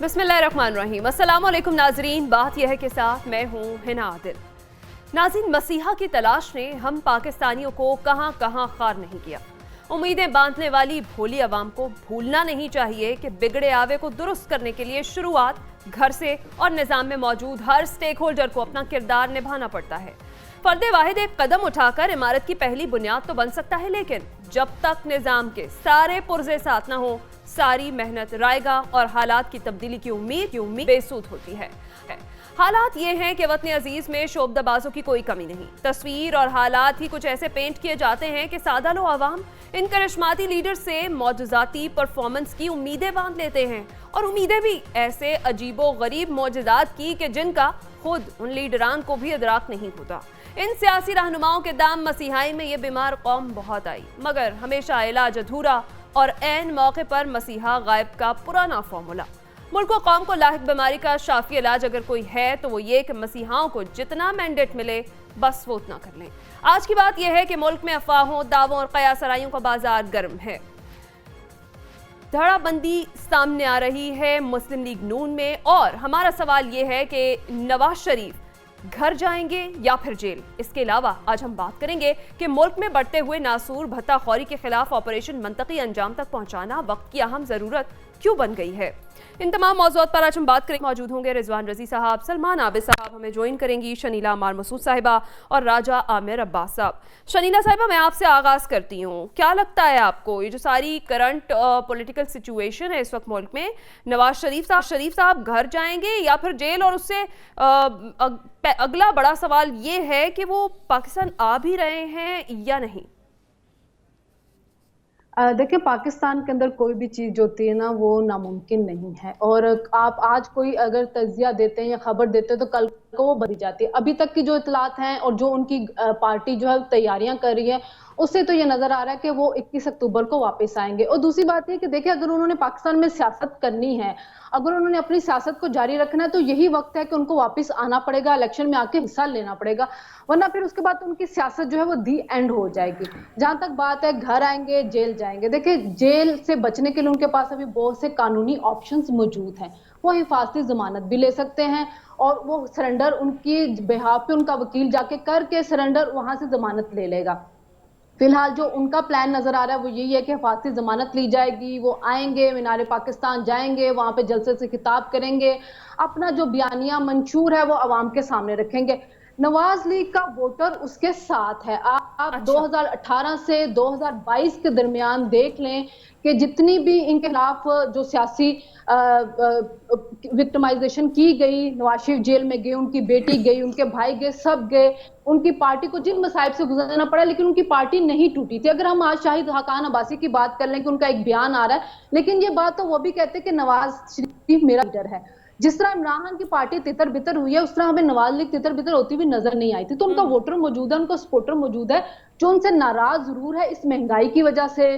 बिस्मिल्लाहिर्रहमानिर्रहीम। अस्सलाम वालेकुम नाजरीन, बात यह है के साथ मैं हूँ हिना आदिल। नाज़रीन, मसीहा की तलाश ने हम पाकिस्तानियों को कहां कहां खार नहीं किया। उम्मीदें बांधने वाली भोली अवाम को भूलना नहीं चाहिए कि बिगड़े आवे को दुरुस्त करने के लिए शुरुआत घर से और निज़ाम में मौजूद हर स्टेक होल्डर को अपना किरदार निभाना पड़ता है। फर्द वाहिद एक कदम उठाकर इमारत की पहली बुनियाद तो बन सकता है, लेकिन जब तक निज़ाम के सारे पुर्जे साथ न हो, सारी मेहनत रायगा और हालात की तब्दीली की उम्मीद बेसूद होती है। हालात ये हैं कि वतन अजीज में शोबदाबाजों की कोई कमी नहीं। तस्वीर और हालात ही कुछ ऐसे पेंट किए जाते हैं कि सादा लो आवाम इन करिश्माती लीडर से मौजज़ाती परफॉर्मेंस की उम्मीदें बांध लेते हैं, और उम्मीदें भी ऐसे अजीबो गरीब मौजज़ात की कि जिनका खुद उन लीडरान को भी इदराक नहीं होता। इन सियासी रहनुमाओं के दाम मसीहाई में ये बीमार कौम बहुत आई, मगर हमेशा इलाज अधूरा और ऐन मौके पर मसीहा गायब का पुराना फॉर्मूला। मुल्क और कौम को लाहिक बीमारी का शाफी इलाज अगर कोई है तो वो ये कि मसीहाओं को जितना मैंडेट मिले बस वो उतना कर लें। आज की बात यह है कि मुल्क में अफवाहों, दावों और कयासराइयों का बाजार गर्म है। धड़ाबंदी सामने आ रही है मुस्लिम लीग नून में, और हमारा सवाल ये है कि नवाज शरीफ घर जाएंगे या फिर जेल। इसके अलावा आज हम बात करेंगे कि मुल्क में बढ़ते हुए नासूर भत्ताखोरी के खिलाफ ऑपरेशन मंतकी अंजाम तक पहुंचाना वक्त की अहम जरूरत क्यों बन गई है। इन तमाम मौज़ूआत पर आज हम बात करेंगे। मौजूद होंगे रिजवान रजी साहब, सलमान आबिद साहब हमें ज्वाइन करेंगी, शनीला अमार मसूद साहिबा और राजा आमिर अब्बास साहब। शनीला साहिबा, मैं आपसे आगाज़ करती हूँ, क्या लगता है आपको ये जो सारी करंट पॉलिटिकल सिचुएशन है इस वक्त मुल्क में, नवाज शरीफ साहब घर जाएंगे या फिर जेल? और उससे अगला बड़ा सवाल ये है कि वो पाकिस्तान आ भी रहे हैं या नहीं? देखिए, पाकिस्तान के अंदर कोई भी चीज़ जो होती है ना, वो नामुमकिन नहीं है। और आप आज कोई अगर तज्जिया देते हैं या खबर देते हैं तो कल को वो बदल जाती है। अभी तक की जो इतलात हैं और जो उनकी पार्टी जो है तैयारियां कर रही है, उससे तो ये नजर आ रहा है कि वो 21 अक्टूबर को वापस आएंगे। और दूसरी बात है कि देखिए, अगर उन्होंने पाकिस्तान में सियासत करनी है, अगर उन्होंने अपनी सियासत को जारी रखना है, तो यही वक्त है कि उनको वापस आना पड़ेगा, इलेक्शन में आके हिस्सा लेना पड़ेगा, वरना फिर उसके बाद तो उनकी सियासत जो है वो दी एंड हो जाएगी। जहां तक बात है घर आएंगे जेल जाएंगे, देखिए जेल से बचने के लिए उनके पास अभी बहुत से कानूनी ऑप्शंस मौजूद हैं। वो हिफाजती जमानत भी ले सकते हैं, और वो सरेंडर उनकी बिहाफ पे उनका वकील जाके करके सरेंडर वहां से जमानत ले लेगा। फिलहाल जो उनका प्लान नजर आ रहा है वो यही है कि हिफाजती जमानत ली जाएगी, वो आएंगे, मीनार पाकिस्तान जाएंगे, वहां पे जलसे से खिताब करेंगे, अपना जो बयानिया मंशूर है वो आवाम के सामने रखेंगे। नवाज लीग का वोटर उसके साथ है। आप 2018 से 2022 के दरमियान देख लें कि जितनी भी इनके खिलाफ जो सियासी विक्टिमाइजेशन की गई, नवाज शरीफ जेल में गए, उनकी बेटी गई, उनके भाई गए, सब गए, उनकी पार्टी को जिन मसाइब से गुजरना पड़ा, लेकिन उनकी पार्टी नहीं टूटी थी। अगर हम आज शाहिद हकान अब्बासी की बात कर लें कि उनका एक बयान आ रहा है, लेकिन ये बात तो वो भी कहते हैं कि नवाज शरीफ मेरा लीडर है। जिस तरह इमरान खान की पार्टी तितर बितर हुई है, उस तरह हमें नवाज लीग तितर बितर होती हुई नजर नहीं आई थी। तो उनका वोटर मौजूद है, उनका सपोर्टर मौजूद है, जो उनसे नाराज जरूर है इस महंगाई की वजह से,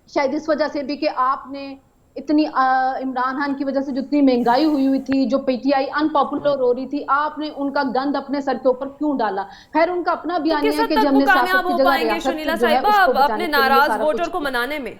शायद इस वजह से भी कि आपने इतनी इमरान खान की वजह से जितनी महंगाई हुई थी, जो पीटीआई अनपॉपुलर हो रही थी, आपने उनका गंद अपने सर के ऊपर क्यों डाला? खैर, उनका अपना बयान है कि हमने कामयाब हो पाएंगे शनीला साहिबा अपने नाराज वोटर को मनाने में?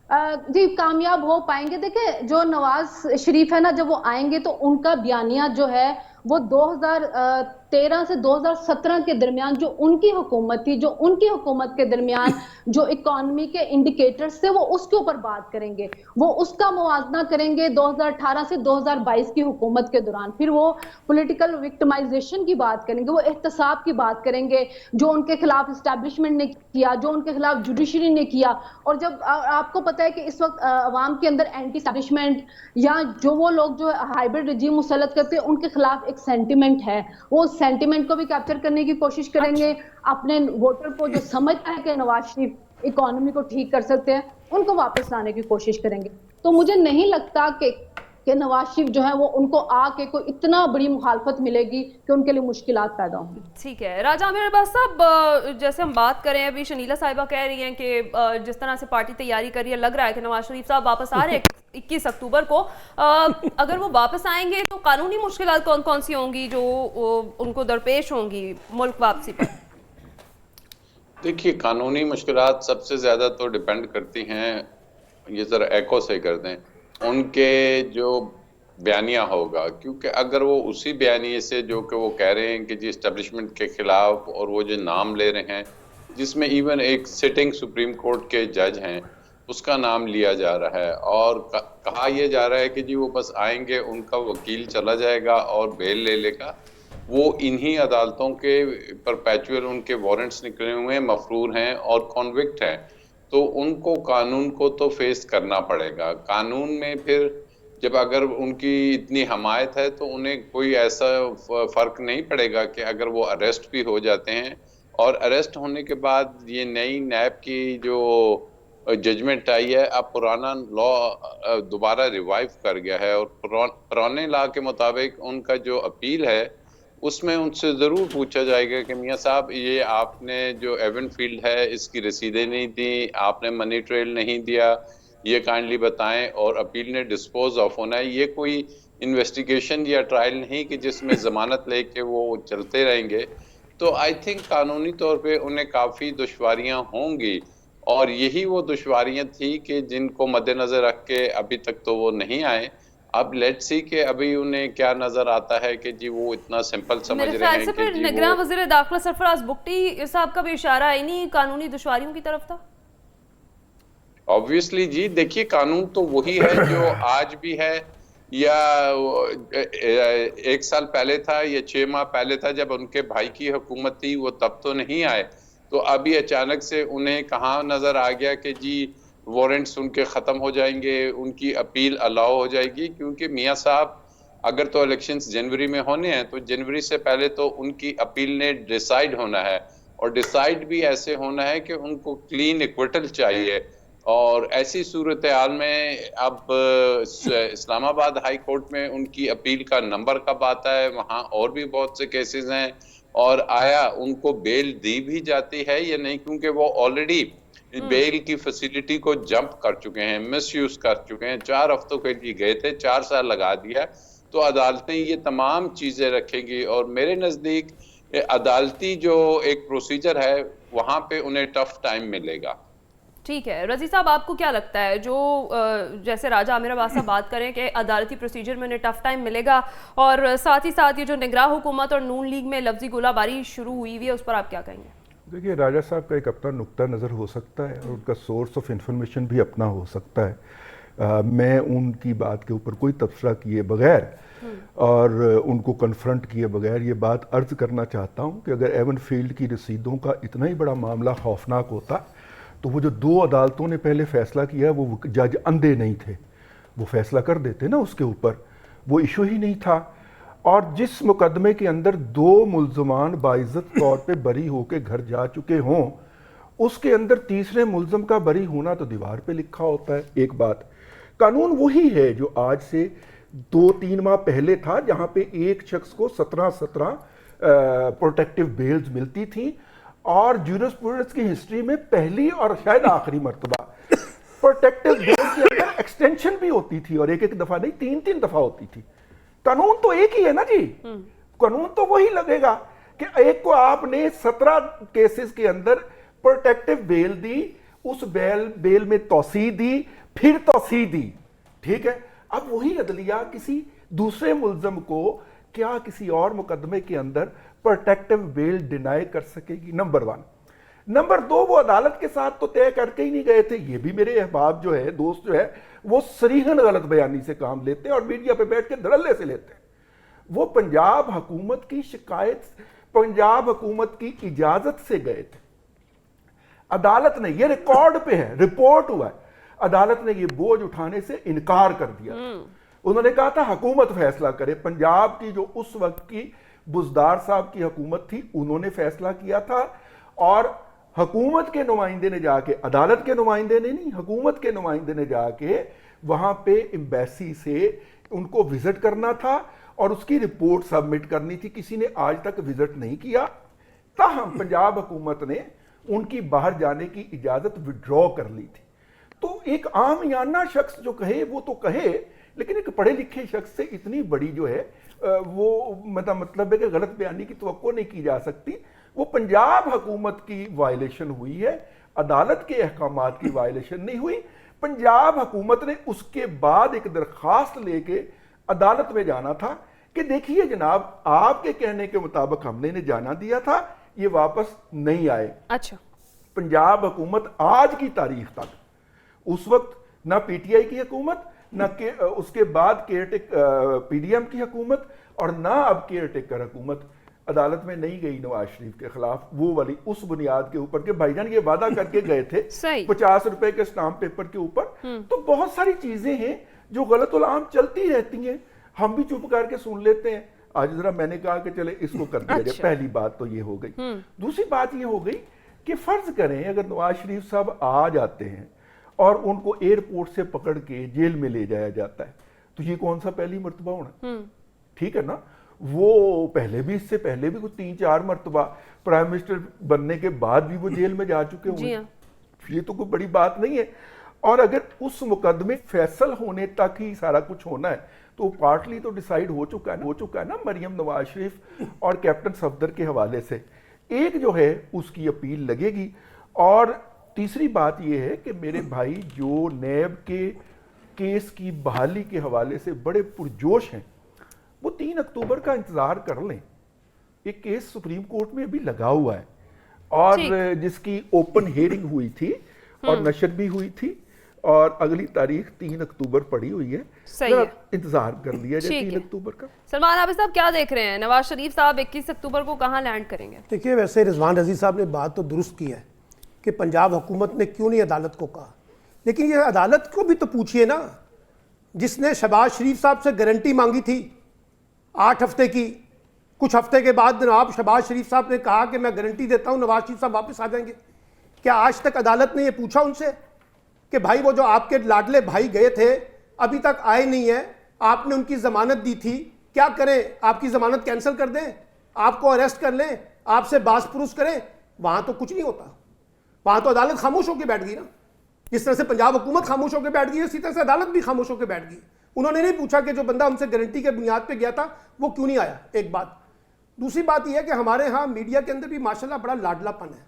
जी, कामयाब हो पाएंगे। देखिए, जो नवाज शरीफ है ना, जब वो आएंगे तो उनका बयानिया जो है वो 2013 से 2017 के दरमियान जो उनकी हुकूमत थी, जो उनकी हुकूमत के दरमियान जो इकोनॉमी के इंडिकेटर्स थे, वो उसके ऊपर बात करेंगे, वो उसका मुवाजना करेंगे 2018 से 2022 की हुकूमत के दौरान। फिर वो पॉलिटिकल विक्टिमाइजेशन की बात करेंगे, वो एहतसाब की बात करेंगे, जो उनके खिलाफ इस्टेब्लिशमेंट ने किया, जो उनके खिलाफ जुडिशरी ने किया। और जब आपको पता है कि इस वक्त अवाम के अंदर एंटी एस्टेब्लिशमेंट या जो वो लोग जो हाइब्रिड रजीम मुसल्लत करते हैं, उनके खिलाफ एक सेंटिमेंट है, वो सेंटिमेंट को भी कैप्चर करने की कोशिश करेंगे। अपने वोटर को जो समझता है कि नवाज शरीफ इकोनॉमी को ठीक कर सकते हैं, उनको वापस लाने की कोशिश करेंगे। तो मुझे नहीं लगता कि नवाज शरीफ जो है वो उनको आके कोई इतना बड़ी मुखालफत मिलेगी कि उनके लिए मुश्किलात पैदा होंगी। ठीक है राजा आमिर अब्बास साहब, जैसे हम बात करें, अभी शनीला साहिबा कह रही हैं कि जिस तरह से पार्टी तैयारी कर रही है, लग रहा है कि नवाज शरीफ साहब वापस आ रहे हैं 21 अक्टूबर को। अगर वो वापस आएंगे तो कानूनी मुश्किलात कौन कौन सी होंगी जो उनको दरपेश होंगी मुल्क वापसी पर? देखिए, कानूनी मुश्किलात सबसे ज़्यादा तो डिपेंड करती हैं یہ ذرا ایکو سے کر دیں ان کے جو بیانیہ ہوگا، کیونکہ اگر وہ اسی بیانیے سے جو کہ وہ کہہ رہے ہیں کہ جی اسٹیبلشمنٹ کے خلاف، اور وہ جو نام لے رہے ہیں جس میں ایون ایک سٹنگ سپریم کورٹ کے جج ہیں اس کا نام لیا جا رہا ہے، اور کہا یہ جا رہا ہے کہ جی وہ بس آئیں گے، ان کا وکیل چلا جائے گا اور بیل لے لے گا، وہ انہی عدالتوں کے پرپیچول ان کے وارنٹس نکلے ہوئے ہیں، مفرور ہیں اور کنوکٹ ہیں، تو ان کو قانون کو تو فیس کرنا پڑے گا۔ قانون میں پھر جب اگر ان کی اتنی حمایت ہے تو انہیں کوئی ایسا فرق نہیں پڑے گا کہ اگر وہ اریسٹ بھی ہو جاتے ہیں، اور اریسٹ ہونے کے بعد یہ نئی نیب کی جو ججمنٹ آئی ہے، اب پرانا لا دوبارہ ریوائیو کر گیا ہے، اور پرانے لا کے مطابق ان کا جو اپیل ہے اس میں ان سے ضرور پوچھا جائے گا کہ میاں صاحب یہ آپ نے جو ایون فیلڈ ہے اس کی رسیدیں نہیں دیں، آپ نے منی ٹریل نہیں دیا، یہ کائنڈلی بتائیں، اور اپیل نے ڈسپوز آف ہونا ہے۔ یہ کوئی انویسٹیگیشن یا ٹرائل نہیں کہ جس میں ضمانت لے کے وہ چلتے رہیں گے، تو آئی تھنک قانونی طور پہ انہیں کافی دشواریاں ہوں گی، اور یہی وہ دشواریاں تھی کہ جن کو مد نظر رکھ کے ابھی تک تو وہ نہیں آئے۔ اب لیٹ سی کہ ابھی انہیں کیا نظر آتا ہے کہ جی وہ اتنا سمپل سمجھ میرے رہے خیال ہیں سے کہ پھر جی نگراں وہ وزیر داخلہ سرفراز بگٹی صاحب کا بھی اشارہ ہے نہیں قانونی دشواریوں کی طرف تھا۔ obviously جی دیکھیے قانون تو وہی ہے جو آج بھی ہے، یا 1 سال پہلے تھا یا 6 ماہ پہلے تھا جب ان کے بھائی کی حکومت تھی، وہ تب تو نہیں آئے، تو ابھی اچانک سے انہیں کہاں نظر آ گیا کہ جی وارنٹس ان کے ختم ہو جائیں گے، ان کی اپیل الاؤ ہو جائے گی، کیونکہ میاں صاحب اگر تو الیکشنز جنوری میں ہونے ہیں تو جنوری سے پہلے تو ان کی اپیل نے ڈیسائیڈ ہونا ہے، اور ڈیسائیڈ بھی ایسے ہونا ہے کہ ان کو کلین ایکویٹل چاہیے، اور ایسی صورتحال میں اب اسلام آباد ہائی کورٹ میں ان کی اپیل کا نمبر کب آتا ہے، وہاں اور بھی بہت سے کیسز ہیں، اور آیا ان کو بیل دی بھی جاتی ہے یا نہیں، کیونکہ وہ آلریڈی بیل کی فیسیلٹی کو جمپ کر چکے ہیں، مس یوز کر چکے ہیں، 4 ہفتوں کے لیے گئے تھے، 4 سال لگا دیا، تو عدالتیں یہ تمام چیزیں رکھیں گی، اور میرے نزدیک عدالتی جو ایک پروسیجر ہے وہاں پہ انہیں ٹف ٹائم ملے گا۔ ٹھیک ہے رضی صاحب، آپ کو کیا لگتا ہے جو جیسے راجہ عامر عباس صاحب بات کریں کہ عدالتی پروسیجر میں انہیں ٹف ٹائم ملے گا، اور ساتھ ہی ساتھ یہ جو نگراں حکومت اور نون لیگ میں لفظی گولہ باری شروع ہوئی ہے اس پر آپ کیا کہیں گے؟ دیکھیے راجہ صاحب کا ایک اپنا نقطہ نظر ہو سکتا ہے، اور ان کا سورس آف انفارمیشن بھی اپنا ہو سکتا ہے، میں ان کی بات کے اوپر کوئی تبصرہ کیے بغیر اور ان کو کنفرنٹ کیے بغیر یہ بات عرض کرنا چاہتا ہوں کہ اگر ایون فیلڈ کی رسیدوں کا اتنا ہی بڑا معاملہ خوفناک ہوتا تو وہ جو 2 عدالتوں نے پہلے فیصلہ کیا وہ جج اندھے نہیں تھے، وہ فیصلہ کر دیتے نا اس کے اوپر، وہ ایشو ہی نہیں تھا، اور جس مقدمے کے اندر 2 ملزمان باعزت طور پہ بری ہو کے گھر جا چکے ہوں، اس کے اندر تیسرے ملزم کا بری ہونا تو دیوار پہ لکھا ہوتا ہے۔ ایک بات، قانون وہی ہے جو آج سے 2-3 ماہ پہلے تھا، جہاں پہ ایک شخص کو 17 پروٹیکٹیو بیلز ملتی تھیں، اور جورسپروڈنس کی ہسٹری میں پہلی اور شاید آخری مرتبہ پروٹیکٹیو بیلز کے اندر ایکسٹینشن بھی ہوتی تھی، اور ایک دفعہ نہیں 3 دفعہ ہوتی تھی۔ قانون تو ایک ہی ہے نا جی، قانون تو وہی لگے گا کہ ایک کو آپ نے 17 کیسز کے اندر پروٹیکٹیو بیل دی، اس بیل میں توسیع دی، پھر توسیع دی، ٹھیک ہے، اب وہی عدلیہ کسی دوسرے ملزم کو کیا کسی اور مقدمے کے اندر پروٹیکٹیو بیل ڈینائی کر سکے گی؟ نمبر 1۔ نمبر 2، وہ عدالت کے ساتھ تو طے کر کے ہی نہیں گئے تھے، یہ بھی میرے احباب جو ہے، دوست جو ہے، وہ صریحاً غلط بیانی سے کام لیتے ہیں اور میڈیا پہ بیٹھ کے دھڑلے سے لیتے ہیں۔ وہ پنجاب حکومت کی شکایت، پنجاب حکومت کی اجازت سے گئے تھے، عدالت نے، یہ ریکارڈ پہ ہے، رپورٹ ہوا ہے، عدالت نے یہ بوجھ اٹھانے سے انکار کر دیا، انہوں نے کہا تھا حکومت فیصلہ کرے۔ پنجاب کی جو اس وقت کی بزدار صاحب کی حکومت تھی انہوں نے فیصلہ کیا تھا، اور حکومت کے نمائندے نے جا کے، عدالت کے نمائندے نے نہیں، حکومت کے نمائندے نے جا کے وہاں پہ ایمبیسی سے ان کو وزٹ کرنا تھا اور اس کی رپورٹ سبمٹ کرنی تھی، کسی نے آج تک وزٹ نہیں کیا، تاہم پنجاب حکومت نے ان کی باہر جانے کی اجازت وڈرا کر لی تھی۔ تو ایک عامیانہ شخص جو کہے وہ تو کہے، لیکن ایک پڑھے لکھے شخص سے اتنی بڑی جو ہے وہ مطلب ہے کہ غلط بیانی کی توقع نہیں کی جا سکتی۔ وہ پنجاب حکومت کی وائلیشن ہوئی ہے، عدالت کے احکامات کی وائلیشن نہیں ہوئی. پنجاب حکومت نے اس کے بعد ایک درخواست لے کے عدالت میں جانا تھا کہ دیکھیے جناب آپ کے کہنے کے مطابق ہم نے انہیں جانا دیا تھا, یہ واپس نہیں آئے. اچھا, پنجاب حکومٹ آج کی تاریخ تک, اس وقت نہ پی ٹی آئی کی حکومت, نہ اس کے بعد پی ڈی ایم کی حکومت, اور نہ اب کیئر ٹیکر حکومت عدالت میں نہیں گئی نواز شریف کے خلاف, وہ والی اس بنیاد کے اوپر کہ بھائی جان یہ وعدہ کر کے گئے تھے 50 روپے کے اسٹامپ پیپر کے اوپر. تو بہت ساری چیزیں ہیں جو غلط العام چلتی رہتی ہیں, ہم بھی چپ کر کے سن لیتے ہیں. آج ذرا میں نے کہا کہ چلے اس کو کر دیا جائے. پہلی بات تو یہ ہو گئی. دوسری بات یہ ہو گئی کہ فرض کریں اگر نواز شریف صاحب آ جاتے ہیں اور ان کو ایئرپورٹ سے پکڑ کے جیل میں لے جایا جاتا ہے, تو یہ کون سا پہلی مرتبہ ہونا؟ ٹھیک ہے نا, وہ پہلے بھی, اس سے پہلے بھی کچھ 3-4 مرتبہ پرائم منسٹر بننے کے بعد بھی وہ جیل میں جا چکے ہوئے. یہ تو کوئی بڑی بات نہیں ہے. اور اگر اس مقدمے فیصل ہونے تک ہی سارا کچھ ہونا ہے تو پارٹلی تو ڈیسائیڈ ہو چکا ہے نا مریم نواز شریف اور کیپٹن صفدر کے حوالے سے. ایک جو ہے اس کی اپیل لگے گی. اور تیسری بات یہ ہے کہ میرے بھائی جو نیب کے کیس کی بحالی کے حوالے سے بڑے پرجوش ہیں, وہ 3 اکتوبر کا انتظار کر لیں. ایک کیس سپریم کورٹ میں ابھی لگا ہوا ہے اور جس کی اوپن ہیئرنگ ہوئی تھی اور نشر بھی ہوئی تھی, اور اگلی تاریخ 3 اکتوبر پڑی ہوئی ہے. انتظار کر لیا جائے 3 اکتوبر کا. سلمان عابد صاحب کیا دیکھ رہے ہیں, نواز شریف صاحب 21 اکتوبر کو کہاں لینڈ کریں گے؟ دیکھیے ویسے رضوان رضی صاحب نے بات تو درست کی ہے کہ پنجاب حکومت نے کیوں نہیں عدالت کو کہا, لیکن یہ عدالت کو بھی تو پوچھئے نا, جس نے شہباز شریف صاحب سے گارنٹی مانگی تھی 8 ہفتے کی. کچھ ہفتے کے بعد جناب شہباز شریف صاحب نے کہا کہ میں گارنٹی دیتا ہوں نواز شریف صاحب واپس آ جائیں گے. کیا آج تک عدالت نے یہ پوچھا ان سے کہ بھائی وہ جو آپ کے لاڈلے بھائی گئے تھے ابھی تک آئے نہیں ہیں, آپ نے ان کی ضمانت دی تھی, کیا کریں, آپ کی ضمانت کینسل کر دیں, آپ کو اریسٹ کر لیں, آپ سے باز پرس کریں؟ وہاں تو کچھ نہیں ہوتا. وہاں تو عدالت خاموش ہو کے بیٹھ گئی نا. جس طرح سے پنجاب حکومت خاموش ہو کے بیٹھ گئی ہے, اسی طرح سے عدالت بھی خاموش ہو کے بیٹھ گئی. انہوں نے نہیں پوچھا کہ جو بندہ ہم سے گارنٹی کے بنیاد پہ گیا تھا وہ کیوں نہیں آیا. ایک بات. دوسری بات یہ ہے کہ ہمارے ہاں میڈیا کے اندر بھی ماشاءاللہ بڑا لاڈلا پن ہے.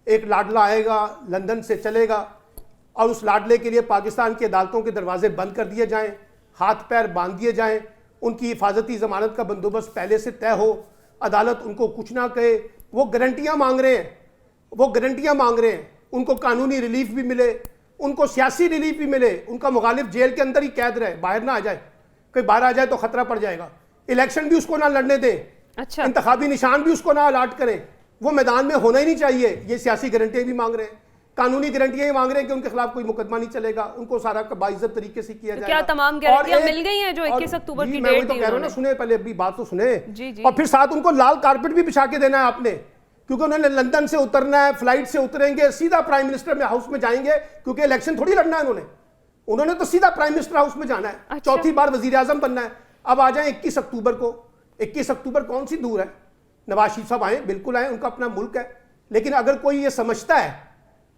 ایک لاڈلا آئے گا لندن سے چلے گا اور اس لاڈلے کے لیے پاکستان کی عدالتوں کے دروازے بند کر دیے جائیں, ہاتھ پیر باندھ دیے جائیں, ان کی حفاظتی ضمانت کا بندوبست پہلے سے طے ہو, عدالت ان کو کچھ نہ کہے. وہ گارنٹیاں مانگ رہے ہیں, ان کو قانونی ریلیف بھی ملے, ان کو سیاسی ریلیف بھی ملے, ان کا مخالف جیل کے اندر ہی قید رہے, باہر نہ آ جائے. کوئی باہر آ جائے تو خطرہ پڑ جائے گا. الیکشن بھی اس کو نہ لڑنے دیں, انتخابی نشان بھی اس کو نہ الاٹ کریں, وہ میدان میں ہونا ہی نہیں چاہیے. یہ سیاسی گارنٹیاں بھی مانگ رہے ہیں, قانونی گارنٹیاں ہی مانگ رہے ہیں کہ ان کے خلاف کوئی مقدمہ نہیں چلے گا, ان کو سارا باعزت طریقے سے کیا جائے گا. کیا تمام گارنٹیاں مل گئی ہیں جو 21 اکتوبر کی ڈیٹ دی؟ میں سنیں پہلے ابھی بات تو سنیں, اور پھر ساتھ ان کو لال کارپٹ بھی بچھا کے دینا ہے آپ نے, کیونکہ انہوں نے لندن سے اترنا ہے, فلائٹ سے اتریں گے, سیدھا پرائم منسٹر میں ہاؤس میں جائیں گے, کیونکہ الیکشن تھوڑی لڑنا ہے انہوں نے تو سیدھا پرائم منسٹر ہاؤس میں جانا ہے, 4تھی بار وزیر اعظم بننا ہے. اب آ جائیں 21 اکتوبر کو. 21 اکتوبر کون سی دور ہے, نواز شریف صاحب آئیں, بالکل آئیں, ان کا اپنا ملک ہے. لیکن اگر کوئی یہ سمجھتا ہے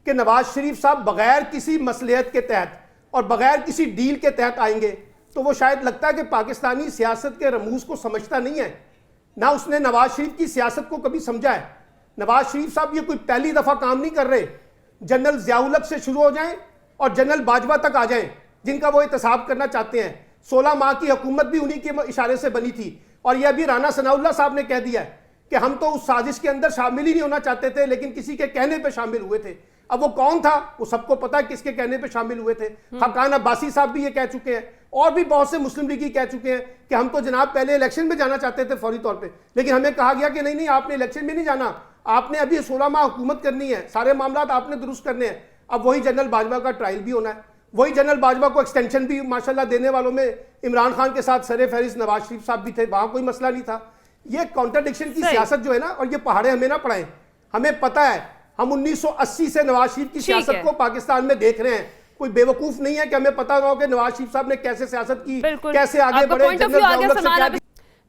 کہ نواز شریف صاحب بغیر کسی مصلحت کے تحت اور بغیر کسی ڈیل کے تحت آئیں گے, تو وہ شاید لگتا ہے کہ پاکستانی سیاست کے رموز کو سمجھتا نہیں ہے, نہ اس نے نواز شریف کی سیاست کو کبھی سمجھا ہے. نواز شریف صاحب یہ کوئی پہلی دفعہ کام نہیں کر رہے. جنرل ضیاء الحق سے شروع ہو جائیں اور جنرل باجوہ تک آ جائیں, جن کا وہ احتساب کرنا چاہتے ہیں. 16 ماہ کی حکومت بھی انہی کے اشارے سے بنی تھی, اور یہ ابھی رانا ثناء اللہ صاحب نے کہہ دیا ہے کہ ہم تو اس سازش کے اندر شامل ہی نہیں ہونا چاہتے تھے, لیکن کسی کے کہنے پہ شامل ہوئے تھے. اب وہ کون تھا وہ سب کو پتا ہے, کس کے کہنے پہ شامل ہوئے تھے. خاقان عباسی صاحب بھی یہ کہہ چکے ہیں, اور بھی بہت سے مسلم لیگی کہہ چکے ہیں کہ ہم تو جناب پہلے الیکشن میں جانا چاہتے تھے فوری طور پہ, لیکن ہمیں کہا گیا کہ نہیں آپ نے الیکشن میں نہیں جانا, آپ نے ابھی 16 ماہ حکومت کرنی ہے, سارے معاملات آپ نے درست کرنے ہیں. اب وہی جنرل باجوہ کا ٹرائل بھی ہونا ہے, وہی جنرل باجوہ کو ایکسٹینشن بھی ماشاءاللہ دینے والوں میں عمران خان کے ساتھ سر فہرست نواز شریف صاحب بھی تھے, وہاں کوئی مسئلہ نہیں تھا. یہ کانٹرڈکشن کی سیاست جو ہے نا, اور یہ پہاڑے ہمیں نہ پڑھائیں. ہمیں پتہ ہے, ہم 1980 سے نواز شریف کی سیاست کو پاکستان میں دیکھ رہے ہیں. کوئی بے وقوف نہیں ہے کہ ہمیں پتہ نہ ہو کہ نواز شریف صاحب نے کیسے سیاست کی, کیسے آگے بڑھے.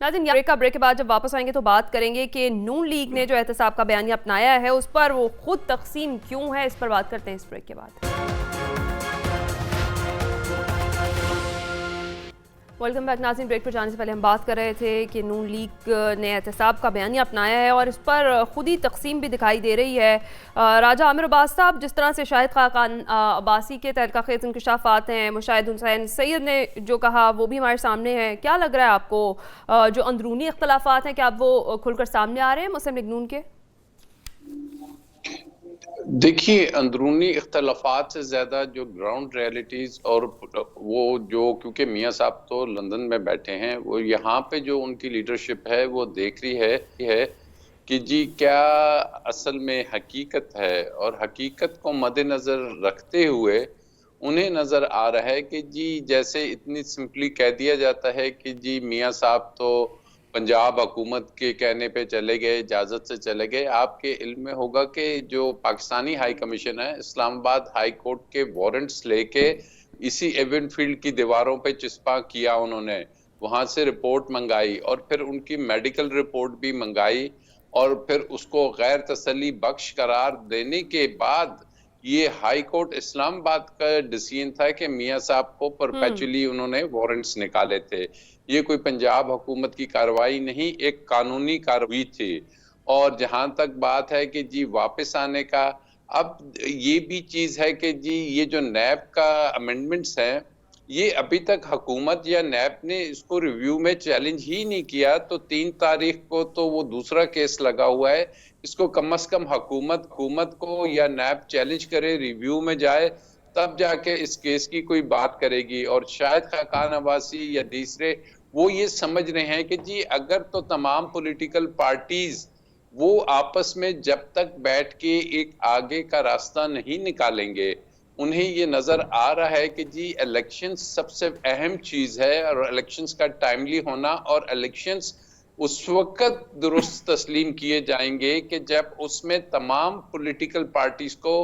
ناظرین بریک کے بعد جب واپس آئیں گے تو بات کریں گے کہ نون لیگ نے جو احتساب کا بیانیہ اپنایا ہے اس پر وہ خود تقسیم کیوں ہے, اس پر بات کرتے ہیں اس بریک کے بعد. वेलकम बैक नाज़रीन। ब्रेक पर जाने से पहले हम बात कर रहे थे कि नून लीग ने एहतसाब का बयानिया अपनाया है और इस पर खुद ही तकसीम भी दिखाई दे रही है। राजा आमिर अब्बास साहब, जिस तरह से शाहिद खाकान अब्बासी के तहलका-खेज़ इंकशाफात हैं, मुशाहिद हुसैन सैयद ने जो कहा वो भी हमारे सामने है, क्या लग रहा है आपको जो अंदरूनी इख्तलाफात हैं क्या अब वो खुलकर सामने आ रहे हैं मुस्लिम लीग नून के? देखिए, अंदरूनी इख्तलाफात से ज़्यादा जो ग्राउंड रियलिटीज़ और वो जो, क्योंकि मियाँ साहब तो लंदन में बैठे हैं, वो यहाँ पे जो उनकी लीडरशिप है वो देख रही है कि जी क्या असल में हकीकत है, और हकीकत को मद्देनज़र रखते हुए उन्हें नज़र आ रहा है कि जी जैसे इतनी सिंपली कह दिया जाता है कि जी मियाँ साहब तो पंजाब हुकूमत के कहने पे चले गए, इजाज़त से चले गए। आपके इल्म में होगा कि जो पाकिस्तानी हाई कमीशन है, इस्लामाबाद हाई कोर्ट के वारंट्स लेके इसी एवन फील्ड की दीवारों पे चिस्पा किया उन्होंने, वहाँ से रिपोर्ट मंगाई और फिर उनकी मेडिकल रिपोर्ट भी मंगाई और फिर उसको गैर तसल्ली बख्श करार देने के बाद ये हाई कोर्ट इस्लामाबाद का डिसीजन था कि मियाँ साहब को परपेचुअली उन्होंने वारंट्स निकाले थे। ये कोई पंजाब हुकूमत की कार्रवाई नहीं, एक कानूनी कार्रवाई थी। और जहां तक बात है कि जी वापस आने का, अब ये भी चीज है कि जी ये जो नैब का अमेंडमेंट्स हैं, ये अभी तक हुकूमत या नैब ने इसको रिव्यू में चैलेंज ही नहीं किया, तो 3 तारीख को तो वो दूसरा केस लगा हुआ है। इसको कम से कम हुकूमत को या नैब चैलेंज करे, रिव्यू में जाए, तब जाके इस केस की कोई बात करेगी। और शायद खाकान अब्बासी या दूसरे वो ये समझ रहे हैं कि जी अगर तो तमाम पॉलिटिकल पार्टीज वो आपस में जब तक बैठ के एक आगे का रास्ता नहीं निकालेंगे, उन्हें ये नजर आ रहा है कि जी इलेक्शंस सबसे अहम चीज है और इलेक्शंस का टाइमली होना, और इलेक्शंस उस वक्त दुरुस्त तस्लीम किए जाएंगे कि जब उसमें तमाम पॉलिटिकल पार्टीज को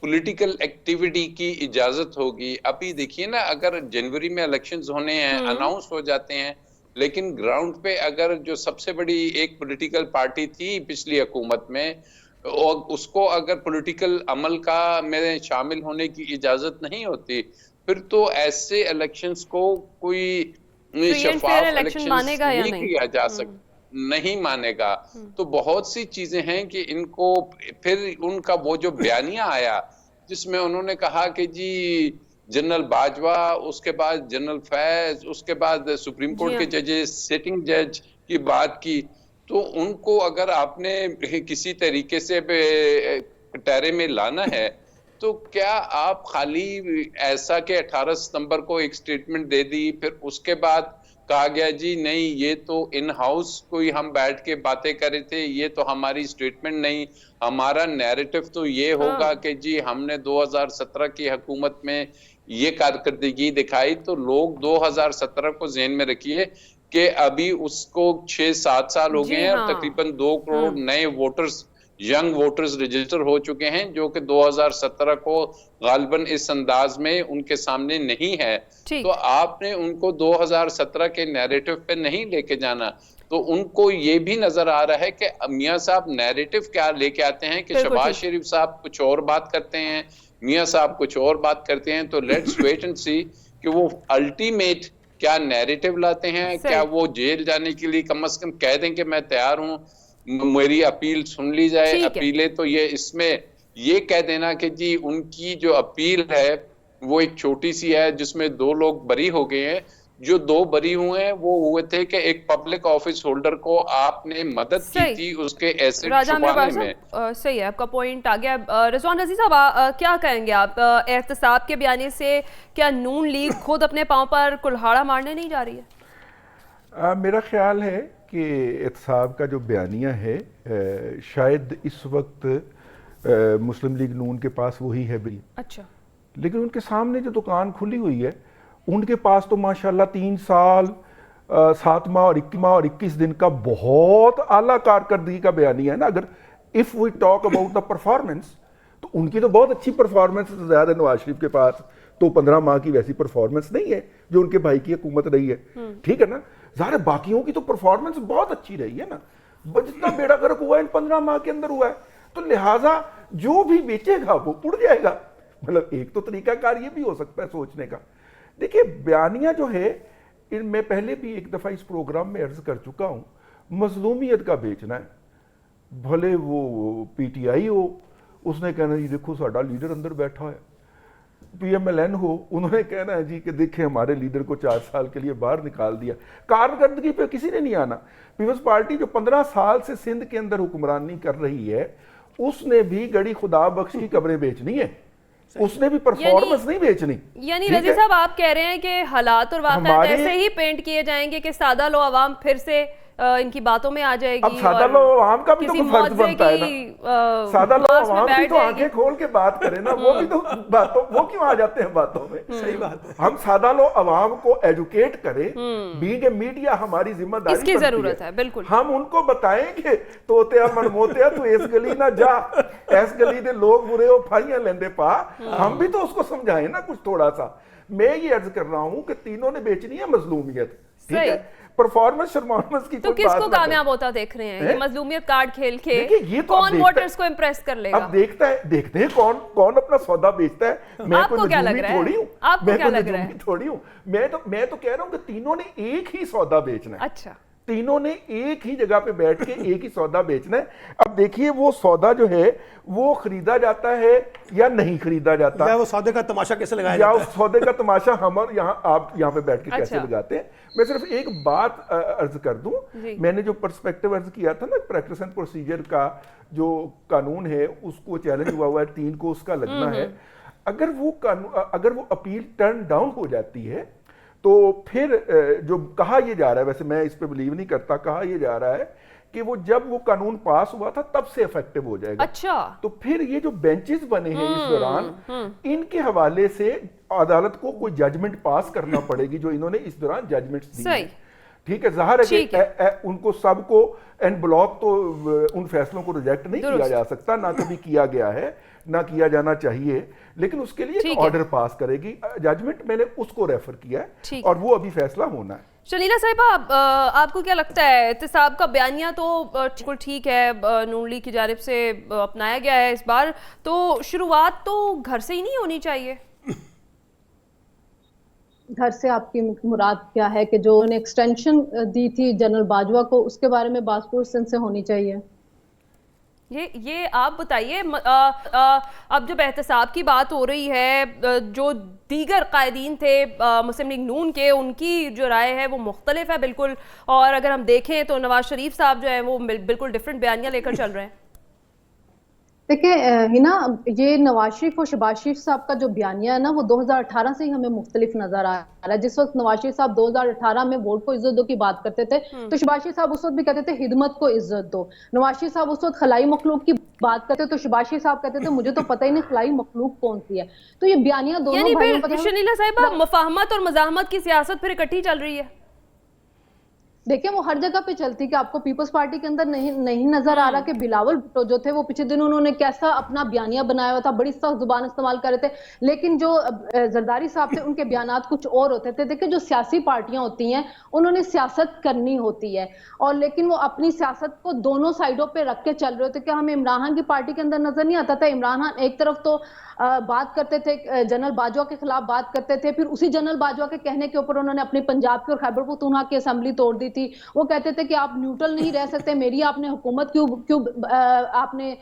पॉलिटिकल एक्टिविटी की इजाजत होगी। अभी देखिए ना, अगर जनवरी में इलेक्शंस होने हैं, अनाउंस हो जाते हैं, लेकिन ग्राउंड पे अगर जो सबसे बड़ी एक पॉलिटिकल पार्टी थी पिछली हुकूमत में, और उसको अगर पॉलिटिकल अमल का में शामिल होने की इजाजत नहीं होती, फिर तो ऐसे इलेक्शंस को कोई शफाफ इलेक्शन नहीं किया जा सकता, नहीं मानेगा। तो बहुत सी चीजें हैं कि इनको फिर उनका वो जो बयानिया आया जिसमें उन्होंने कहा कि जी जनरल बाजवा, उसके बाद जनरल फैज, उसके बाद सुप्रीम कोर्ट के जजेस, सिटिंग जज की बात की, तो उनको अगर आपने किसी तरीके से टहरे में लाना है तो क्या आप खाली ऐसा कि 18 सितंबर को एक स्टेटमेंट दे दी, फिर उसके बाद कहा गया जी नहीं ये तो इन हाउस कोई हम बैठ के बातें कर रहे थे, ये तो हमारी स्टेटमेंट नहीं, हमारा नैरेटिव तो ये होगा कि जी हमने 2017 की हुकूमत में ये कारकर्दगी दिखाई। तो लोग 2017 को ज़हन में रखिए कि अभी उसको 6-7 साल हो गए हैं और तकरीबन 2 करोड़ नए वोटर्स, यंग वोटर्स रजिस्टर हो चुके हैं, जो कि 2017 को गालिबन इस अंदाज में उनके सामने नहीं है। तो आपने उनको 2017 के नैरेटिव पे नहीं लेके जाना। तो उनको ये भी नजर आ रहा है कि मियाँ साहब नैरेटिव क्या लेके आते हैं कि शहबाज शरीफ साहब कुछ और बात करते हैं, मियाँ साहब कुछ और बात करते हैं। तो लेट्स वेट एंड सी कि वो अल्टीमेट क्या नैरेटिव लाते हैं। क्या वो जेल जाने के लिए कम से कम कह दें कि मैं तैयार हूँ, मेरी अपील सुन ली जाए। अपीलें तो ये इसमें ये कह देना कि जी उनकी जो अपील है वो एक छोटी सी है जिसमें 2 लोग बरी हो गए हैं। जो 2 बरी हुए हैं वो हुए थे कि एक पब्लिक ऑफिस होल्डर को आपने मदद की थी उसके एसेट छुपाने में। सही है, आपका पॉइंट आ गया। रिजवान रज़ी साहब क्या कहेंगे आप, एहतसाब के बयाने से क्या नून लीग खुद अपने पांव पर कुल्हाड़ा मारने नहीं जा रही है? मेरा ख्याल है कि एहतसाब का जो बयानिया है शायद इस वक्त मुस्लिम लीग नून के पास वही है भी। अच्छा, लेकिन उनके सामने जो दुकान खुली हुई है उनके पास तो माशाल्लाह 3 साल 7 माह और 21 माह और 21 दिन का बहुत आला कारकर्दगी का बयानिया है ना। अगर if we talk about the performance तो उनकी तो बहुत अच्छी परफॉर्मेंस ज़्यादा है। नवाज शरीफ के पास तो 15 माह की वैसी परफॉर्मेंस नहीं है जो उनके भाई की हुकूमत रही है, ठीक है ना। ज़ाहिर बाकियों की तो परफॉर्मेंस बहुत अच्छी रही है ना, जितना बेड़ा गर्क हुआ इन 15 माह के अंदर हुआ है, तो लिहाजा जो भी बेचेगा वो उड़ जाएगा। मतलब एक तो तरीकाकार ये भी हो सकता है सोचने का। देखिए बयानिया जो है میں پہلے بھی ایک دفعہ اس پروگرام میں عرض کر چکا ہوں, مظلومیت کا بیچنا ہے, بھلے وہ پی ٹی آئی ہو, اس نے کہنا جی دیکھو ساڈا لیڈر اندر بیٹھا ہے, پی ایم ایل این ہو, انہوں نے کہنا ہے جی کہ دیکھیں ہمارے لیڈر کو 4 سال کے لیے باہر نکال دیا. کارکردگی پہ کسی نے نہیں آنا. پیپلز پارٹی جو 15 سال سے سندھ کے اندر حکمرانی کر رہی ہے, اس نے بھی گڑی خدا بخش کی قبریں بیچنی ہے, اس نے بھی پرفارمنس نہیں بیچنی. یعنی رضی صاحب آپ کہہ رہے ہیں کہ حالات اور واقعات ایسے ہی پینٹ کیے جائیں گے کہ سادہ لو عوام پھر سے ان کی باتوں میں آ جائے گی. اب سادہ لو عوام کا بھی تو کوئی فرض بنتا ہے نا, سادہ لو عوام بھی تو آنکھیں کھول کے بات کرے نا, وہ بھی تو باتوں, وہ کیوں آ جاتے ہیں باتوں میں. صحیح بات ہے. ہم سادہ لو عوام کو ایڈوکیٹ کریں, بینگ اے میڈیا ہماری ذمہ داری اس کی ضرورت ہے. بالکل ہم ان کو بتائیں کہ توتیا من موتیا تو اس گلی نہ جا, ایس گلی دے لوگ برے ہو پھائیاں لیندے پا, ہم بھی تو اس کو سمجھائیں نا کچھ تھوڑا سا. میں یہ عرض کر رہا ہوں کہ تینوں نے بیچنی ہے مظلومیت, ٹھیک ہے, پرفارمنس شرمانس کی تو کس کو کامیاب ہوتا دیکھ رہے ہیں یہ مظلومیت کارڈ کھیل کے؟ کون ووٹرز کو امپریس کر لے گا؟ اب دیکھتے ہیں کون اپنا سودا بیچتا ہے. میں کوئی نجومی تھوڑی ہوں, میں کوئی نجومی تھوڑی ہوں, میں تو کہہ رہا ہوں کہ تینوں نے ایک ہی سودا بیچنا ہے. اچھا, تینوں نے ایک ہی جگہ پہ بیٹھ کے ایک ہی سودا بیچنا ہے. اب دیکھیے وہ سودا جو ہے وہ خریدا جاتا ہے یا نہیں خریدا جاتا, یا وہ سودے کا تماشا کیسے لگایا یا جاتا ہے, اس سودے کا تماشا ہم اور آپ یہاں پہ بیٹھ کے کیسے لگاتے ہیں. میں صرف ایک بات عرض کر دوں, میں نے جو پرسپیکٹیو عرض کیا تھا نا, پریکٹس اینڈ پروسیجر کا جو قانون ہے اس کو چیلنج ہوا ہے 3 کو اس کا لگنا ہے. اگر وہ اپیل ٹرن ڈاؤن ہو جاتی ہے تو پھر جو کہا یہ جا رہا ہے, ویسے میں اس پہ بلیو نہیں کرتا, کہا یہ جا رہا ہے کہ وہ جب وہ قانون پاس ہوا تھا تب سے ایفیکٹو ہو جائے گا. اچھا, تو پھر یہ جو بینچز بنے ہیں اس دوران, ان کے حوالے سے عدالت کو کوئی ججمنٹ پاس کرنا پڑے گی جو انہوں نے اس دوران ججمنٹس دی. ٹھیک ہے, ظاہر ہے کہ ان کو سب کو این بلاک تو ان فیصلوں کو ریجیکٹ نہیں کیا جا سکتا, نہ کبھی کیا گیا ہے, نہ کیا جانا چاہیے, لیکن اس کے لیے آرڈر پاس کرے گی ججمنٹ. میں نے اس کو ریفر کیا ہے اور وہ ابھی فیصلہ ہونا ہے. شلیلا صاحبہ, آپ کو کیا لگتا ہے, احتساب کا بیانیہ تو بالکل ٹھیک ہے, نون لیگ کی جانب سے اپنایا گیا ہے اس بار, تو شروعات تو گھر سے ہی نہیں ہونی چاہیے؟ گھر سے آپ کی مراد کیا ہے کہ جو انہوں نے ایکسٹینشن دی تھی جنرل باجوہ کو, اس کے بارے میں بات پرسن سے ہونی چاہیے؟ یہ آپ بتائیے. اب جب احتساب کی بات ہو رہی ہے, جو دیگر قائدین تھے مسلم لیگ نون کے, ان کی جو رائے ہے وہ مختلف ہے بالکل, اور اگر ہم دیکھیں تو نواز شریف صاحب جو ہیں وہ بالکل ڈیفرنٹ بیانیہ لے کر چل رہے ہیں. دیکھیں ہنا, یہ نواز شریف اور شہباز شریف صاحب کا جو بیانیہ ہے نا وہ 2018 سے ہی ہمیں مختلف نظر آ رہا ہے. جس وقت نواز شریف صاحب 2018 میں ووٹ کو عزت دو کی بات کرتے تھے, تو شہباز شریف صاحب اس وقت بھی کہتے تھے خدمت کو عزت دو. نواز شریف صاحب اس وقت خلائی مخلوق کی بات کرتے تو شہباز شریف صاحب کہتے تھے مجھے تو پتہ ہی نہیں خلائی مخلوق کون سی ہے. تو یہ بیانیہ دونوں بھائیوں کا, شلیلا صاحبہ مفاہمت اور مزاحمت کی سیاست پھر اکٹھی چل رہی ہے. دیکھیں وہ ہر جگہ پہ چلتی, کہ آپ کو پیپلز پارٹی کے اندر نہیں نظر آ رہا کہ بلاول بھٹو جو تھے وہ پچھلے دن انہوں نے کیسا اپنا بیانیہ بنایا ہوا تھا, بڑی سخت زبان استعمال کر رہے تھے, لیکن جو زرداری صاحب تھے ان کے بیانات کچھ اور ہوتے تھے. دیکھیں جو سیاسی پارٹیاں ہوتی ہیں انہوں نے سیاست کرنی ہوتی ہے, اور لیکن وہ اپنی سیاست کو دونوں سائیڈوں پہ رکھ کے چل رہے ہوتے. کہ ہمیں عمران خان کی پارٹی کے اندر نظر نہیں آتا تھا, عمران خان ایک طرف تو بات کرتے تھے جنرل باجوہ کے خلاف بات کرتے تھے, پھر اسی جنرل باجوہ کے کہنے کے اوپر انہوں نے اپنی پنجاب کی اور خیبر پختونخوا کی اسمبلی توڑ دی تھی. وہ کہتے تھے کہ آپ نیوٹرل نہیں رہ سکتے, میری آپ نے حکومت کیوں آپ نے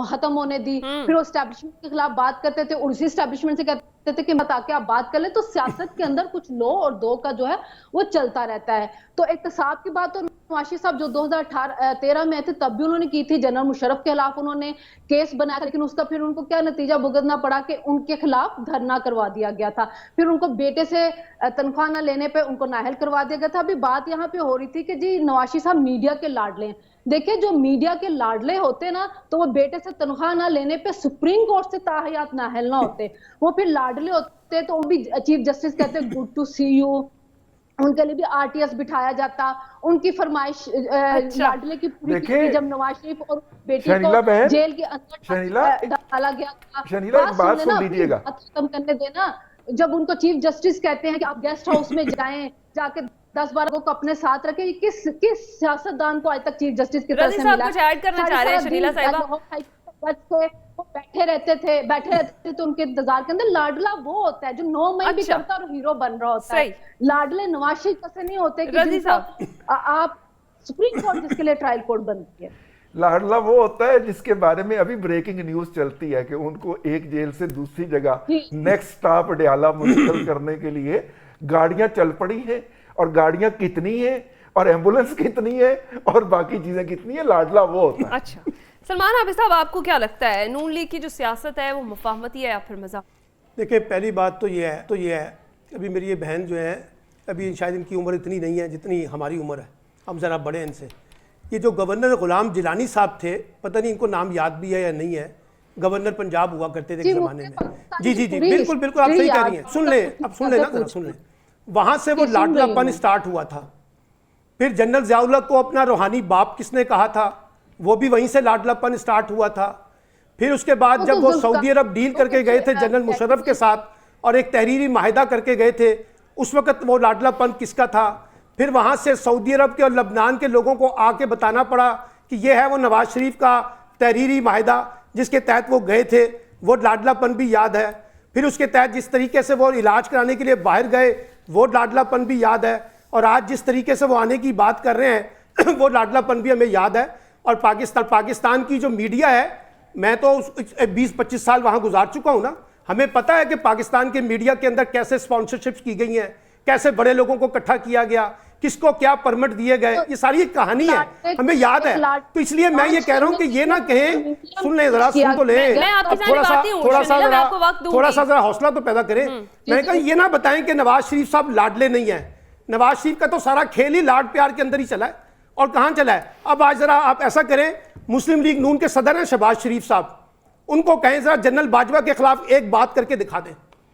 ختم ہونے دی. پھر وہ اسٹیبلشمنٹ کے خلاف بات کرتے تھے اور اسی اسٹیبلشمنٹ سے کہتے تھے کہ تاکہ آپ بات کر لیں. تو سیاست کے اندر کچھ لو اور دو کا جو ہے وہ چلتا رہتا ہے. تو احتساب کی بات تو نواز شریف صاحب جو 2013 میں تھے تب بھی انہوں نے کی تھی, جنرل مشرف کے خلاف انہوں نے کیس بنایا تھا, لیکن اس کا پھر ان کو کیا نتیجہ بھگتنا پڑا کہ ان کے خلاف دھرنا کروا دیا گیا تھا. پھر ان کو بیٹے سے تنخواہ نہ لینے پہ ان کو نااہل کروا دیا گیا تھا. ابھی بات یہاں پہ ہو رہی تھی کہ جی نواز شریف صاحب میڈیا کے لاڈلے ہیں. دیکھیں جو میڈیا کے لاڈلے ہوتے نا, تو وہ بیٹے سے تنخواہ نہ لینے پہ سپریم کورٹ سے تاحیات نااہل نہ ہوتے, وہ پھر لاڈلے ہوتے تو وہ بھی چیف جسٹس کہتے گڈ ٹو سی یو, ان کے لیے بھی آر ٹی ایس بٹھایا جاتا. ان کی فرمائش لاڈلے کی پوری کی جب نواز شریف اور بیٹی کو جیل کے اندر ڈالا گیا تھا. بات سن لیجیے گا, ختم کرنے دینا. جب ان کو چیف جسٹس کہتے ہیں کہ آپ گیسٹ ہاؤس میں جائیں, جا کے 10-12 کو اپنے ساتھ رکھیں, کس سیاستدان کو آج تک چیف جسٹس کی طرف سے ملا؟ کچھ ایڈ کرنا چاہ رہے ہیں شلیلا صاحبہ؟ बैठे रहते थे तो उनके इंतजार के अंदर लाडला वो होता है जो 9 मई भी करता और हीरो बन रहा होता है। लाडले नवाज शरीफ कैसे नहीं होते कि जिनको आप सुप्रीम कोर्ट जिसके लिए ट्रायल कोर्ट बनती है। लाडला वो होता है जिसके बारे में अभी ब्रेकिंग न्यूज चलती है कि उनको एक जेल से दूसरी जगह नेक्स्ट स्टॉप अडयाला मुंतकिल करने के लिए गाड़ियां चल पड़ी हैं, और गाड़ियां कितनी हैं और एम्बुलेंस कितनी है और बाकी चीजें कितनी है, लाडला वो होता है। अच्छा सलमान हाफिज साहब, आपको क्या लगता है नून लीग की जो सियासत है वो मुफाहमती है या फिर मज़ाक? देखिए, पहली बात तो ये है अभी मेरी ये बहन जो है, अभी शायद इनकी उम्र इतनी नहीं है जितनी हमारी उम्र है, हम ज़रा बड़े हैं इनसे। ये जो गवर्नर गुलाम जिलानी साहब थे, पता नहीं इनको नाम याद भी है या नहीं है, गवर्नर पंजाब हुआ करते थे एक ज़माने में। जी बिल्कुल आप सही कह रही हैं। सुन लें, वहाँ से वो लाडलापन स्टार्ट हुआ था। फिर जनरल ज़ियाउल्लाह को अपना रूहानी बाप किसने कहा था, वो भी वहीं से लाडलापन स्टार्ट हुआ था। फिर उसके बाद जब वो सऊदी अरब डील करके गए थे जनरल मुशर्रफ के साथ और एक तहरीरी माहिदा करके गए थे, उस वक्त वो लाडलापन किसका था। फिर वहाँ से सऊदी अरब के और लबनान के लोगों को आके बताना पड़ा कि ये है वो नवाज शरीफ का तहरीरी माहिदा जिसके तहत वो गए थे, वो लाडलापन भी याद है। फिर उसके तहत जिस तरीके से वो इलाज कराने के लिए बाहर गए, वो लाडलापन भी याद है। और आज जिस तरीके से वो आने की बात कर रहे हैं वो लाडलापन भी हमें याद है। और पाकिस्तान की जो मीडिया है, मैं तो 20-25 साल वहाँ गुजार चुका हूँ ना, हमें पता है कि पाकिस्तान के मीडिया के अंदर कैसे स्पॉन्सरशिप्स की गई हैं, कैसे बड़े लोगों को इकट्ठा किया गया, किसको क्या परमिट दिए गए, ये सारी एक कहानी है, हमें याद है। तो इसलिए मैं ये कह रहा हूँ कि ये ना कहें, सुन ले जरा, सुन तो ले, थोड़ा सा जरा हौसला तो पैदा करें। मैंने कहा ये ना बताएं कि नवाज शरीफ साहब लाडले नहीं है। नवाज शरीफ का तो सारा खेल ही लाड प्यार के अंदर ही चला है, और कहाँ चला है। अब आज जरा आप ऐसा करें, मुस्लिम लीग नून के सदर हैं शहबाज शरीफ साहब, उनको कहें जरा जनरल बाजवा के खिलाफ एक बात करके दिखा दें।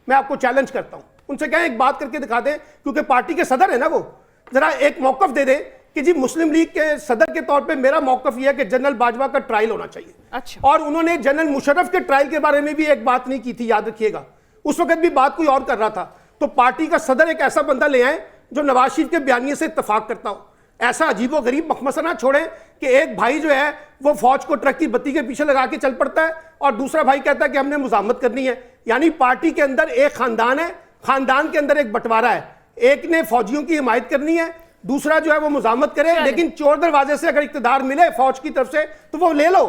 मैं आपको चैलेंज करता हूं, उनसे कहें एक बात करके दिखा दें, क्योंकि पार्टी के सदर है ना वो, जरा एक मौकफ दे दें कि जी मुस्लिम लीग के सदर के तौर पे मेरा मौकफ यह है कि जनरल बाजवा का ट्रायल होना चाहिए। अच्छा। और उन्होंने जनरल मुशर्रफ के ट्रायल के बारे में भी एक बात नहीं की थी, याद रखिएगा, उस वक्त भी बात कोई और कर रहा था। तो पार्टी का सदर एक ऐसा बंदा ले आए जो नवाज शरीफ के बयानिए से इत्तफाक करता हो। ऐसा अजीबो गरीब मखमसा ना छोड़े कि एक भाई जो है वो फौज को ट्रक की बत्ती के पीछे लगा के चल पड़ता है और दूसरा भाई कहता है कि हमने मुजामत करनी है। यानी पार्टी के अंदर एक खानदान है, खानदान के अंदर एक बंटवारा है, एक ने फौजियों की हिमायत करनी है, दूसरा जो है वो मुजामत करे, लेकिन चोर दरवाजे से अगर इक्तदार मिले फौज की तरफ से तो वो ले लो,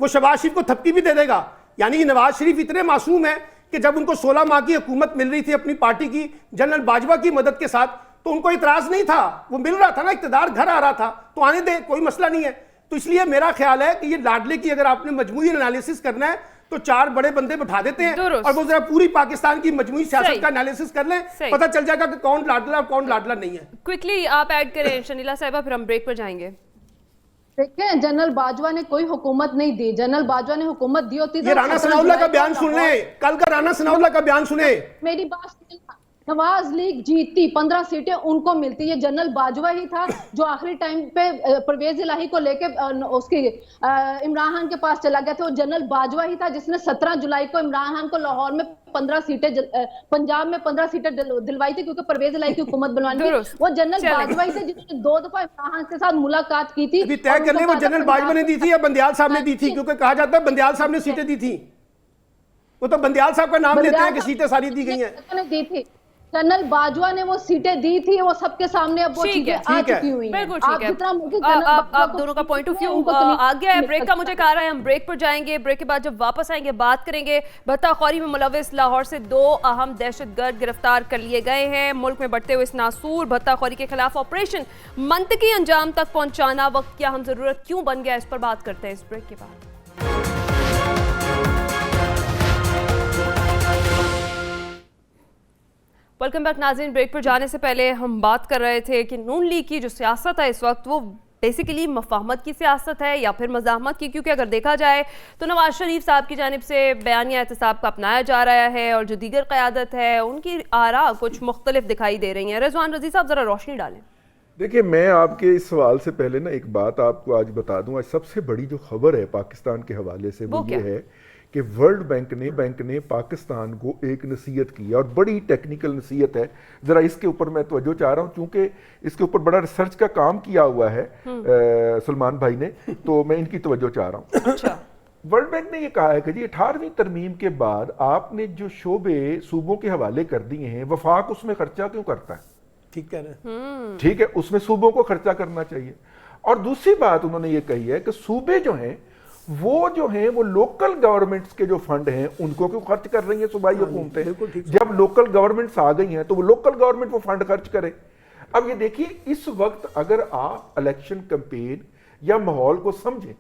वो शहबाज शरीफ को थपकी भी दे देगा। यानी नवाज शरीफ इतने मासूम है कि जब उनको 16 माह की हुकूमत मिल रही थी अपनी पार्टी की जनरल बाजवा की मदद के साथ, तो उनको इतराज नहीं था, वो मिल रहा था ना, इक्तदार घर आ रहा था, तो आने दे, कोई मसला नहीं है। तो इसलिए मेरा ख्याल है कि ये लाडले की अगर आपने मजमूई एनालिसिस करना है तो 4 बड़े बंदे बिठा देते हैं और वो जरा पूरी पाकिस्तान की मजमूई सियासत का एनालिसिस कर लें, पता चल जाएगा कि कौन लाडला और कौन लाडला नहीं है। क्विकली आप ऐड करें शनीला साहिबा, फिर हम ब्रेक पर जाएंगे। देखिए, जनरल बाजवा ने कोई हुकूमत नहीं दी, जनरल बाजवा ने हुकूमत दी होती। ये राना सनाउल्लाह का बयान सुन ले, कल का राना सनाउल्लाह का बयान सुने। मेरी बात सुनिए, नवाज लीग जीतती 15 सीटें उनको मिलती, ये जनरल बाजवा ही था जो आखिरी टाइम पे परवेज इलाही को लेके उसकी इमरान खान के पास चला गया था। वो जनरल बाजवा ही था जिसने 17 जुलाई को इमरान खान को लाहौर में 15 सीटें, पंजाब में 15 सीटें दिलवाई थी क्योंकि परवेज इलाही की हुकूमत बनवानी थी। वो जनरल बाजवा ही थे जिसने 2 दफा इमरान खान के साथ मुलाकात की थी। अभी तय कर ले वो जनरल बाजवा ने दी थी या बंदियाल साहब ने दी थी, क्योंकि कहा जाता है बंदियाल साहब ने सीटें दी थी। वो तो बंदियाल साहब का नाम लेते हैं कि सीटें सारी दी गई हैं। दी थी जनरल बाजवा ने, वो सीटें दी थी, वो सबके सामने अब वो चीजें आ चुकी हुई हैं। बिल्कुल ठीक है, आप दोनों का पॉइंट ऑफ व्यू आ गया है। ब्रेक का मुझे कहा रहा है, हम ब्रेक पर जाएंगे। ब्रेक के बाद जब वापस आएंगे बात करेंगे भत्ताखोरी में मुलविस लाहौर से 2 अहम दहशतगर्द गिरफ्तार कर लिए गए हैं। मुल्क में बढ़ते हुए इस नासूर भत्ताखोरी के खिलाफ ऑपरेशन मंतकी अंजाम तक पहुंचाना वक्त क्या हम जरूरत क्यों बन गया, इस पर बात करते हैं इस ब्रेक के बाद। वेलकम बैक नाज़रीन। ब्रेक पर जाने से पहले हम बात कर रहे थे कि नून लीग की जो सियासत है इस वक्त वो बेसिकली मफाहमत की सियासत है या फिर मज़ाहमत की, क्योंकि अगर देखा जाए तो नवाज शरीफ साहब की जानिब से बयानिया एहतसाब का अपनाया जा रहा है और जो दीगर क़यादत है उनकी आरा कुछ मुख्तलिफ दिखाई दे रही हैं। रिजवान रज़ी साहब ज़रा रोशनी डालें। देखिए, मैं आपके इस सवाल से पहले ना एक बात आपको आज बता दूं। आज सबसे बड़ी जो खबर है पाकिस्तान के हवाले से वो ये है कि वर्ल्ड बैंक ने पाकिस्तान को एक नसीहत की है और बड़ी टेक्निकल नसीहत है। ज़रा इसके ऊपर मैं तवज्जो चाह रहा हूँ, चूँकि इसके ऊपर बड़ा रिसर्च का काम किया हुआ है सलमान भाई ने, तो मैं इनकी तवज्जो चाह रहा हूँ। अच्छा। वर्ल्ड बैंक ने ये कहा है कि जी 18वीं तरमीम के बाद आपने जो शोबे सूबों के हवाले कर दिए हैं, वफाक उसमें खर्चा क्यों करता है? ठीक कह रहे हैं। ठीक है, उसमें सूबों को खर्चा करना चाहिए। और दूसरी बात उन्होंने ये कही है कि सूबे जो हैं वो लोकल गवर्नमेंट्स के जो फंड हैं उनको क्यों खर्च कर रही हैं सूबाई हुकूमतें? जब लोकल गवर्नमेंट्स आ गई हैं तो वो लोकल गवर्नमेंट वो फंड खर्च करे। अब ये देखिए, इस वक्त अगर आप इलेक्शन कैंपेन या माहौल को समझें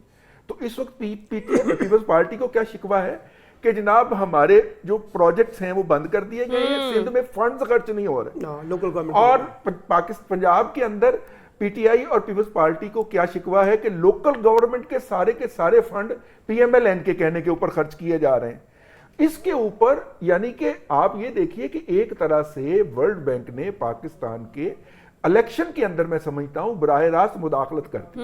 तो इस वक्त पीपल्स पार्टी को क्या शिकवा है कि जनाब हमारे जो प्रोजेक्ट्स हैं वो बंद कर दिए गए हैं, सिंध में फंड्स खर्च नहीं हो रहे, लोकल गवर्नमेंट। और पंजाब के अंदर पीटीआई और पीपल्स पार्टी को क्या शिकवा है कि लोकल गवर्नमेंट के सारे फंड पीएमएलएन के कहने के ऊपर खर्च किए जा रहे हैं। इसके ऊपर यानी कि आप ये देखिए कि एक तरह से वर्ल्ड बैंक ने पाकिस्तान के इलेक्शन के अंदर, मैं समझता हूं, बराह रास्त मुदाखलत कर दी।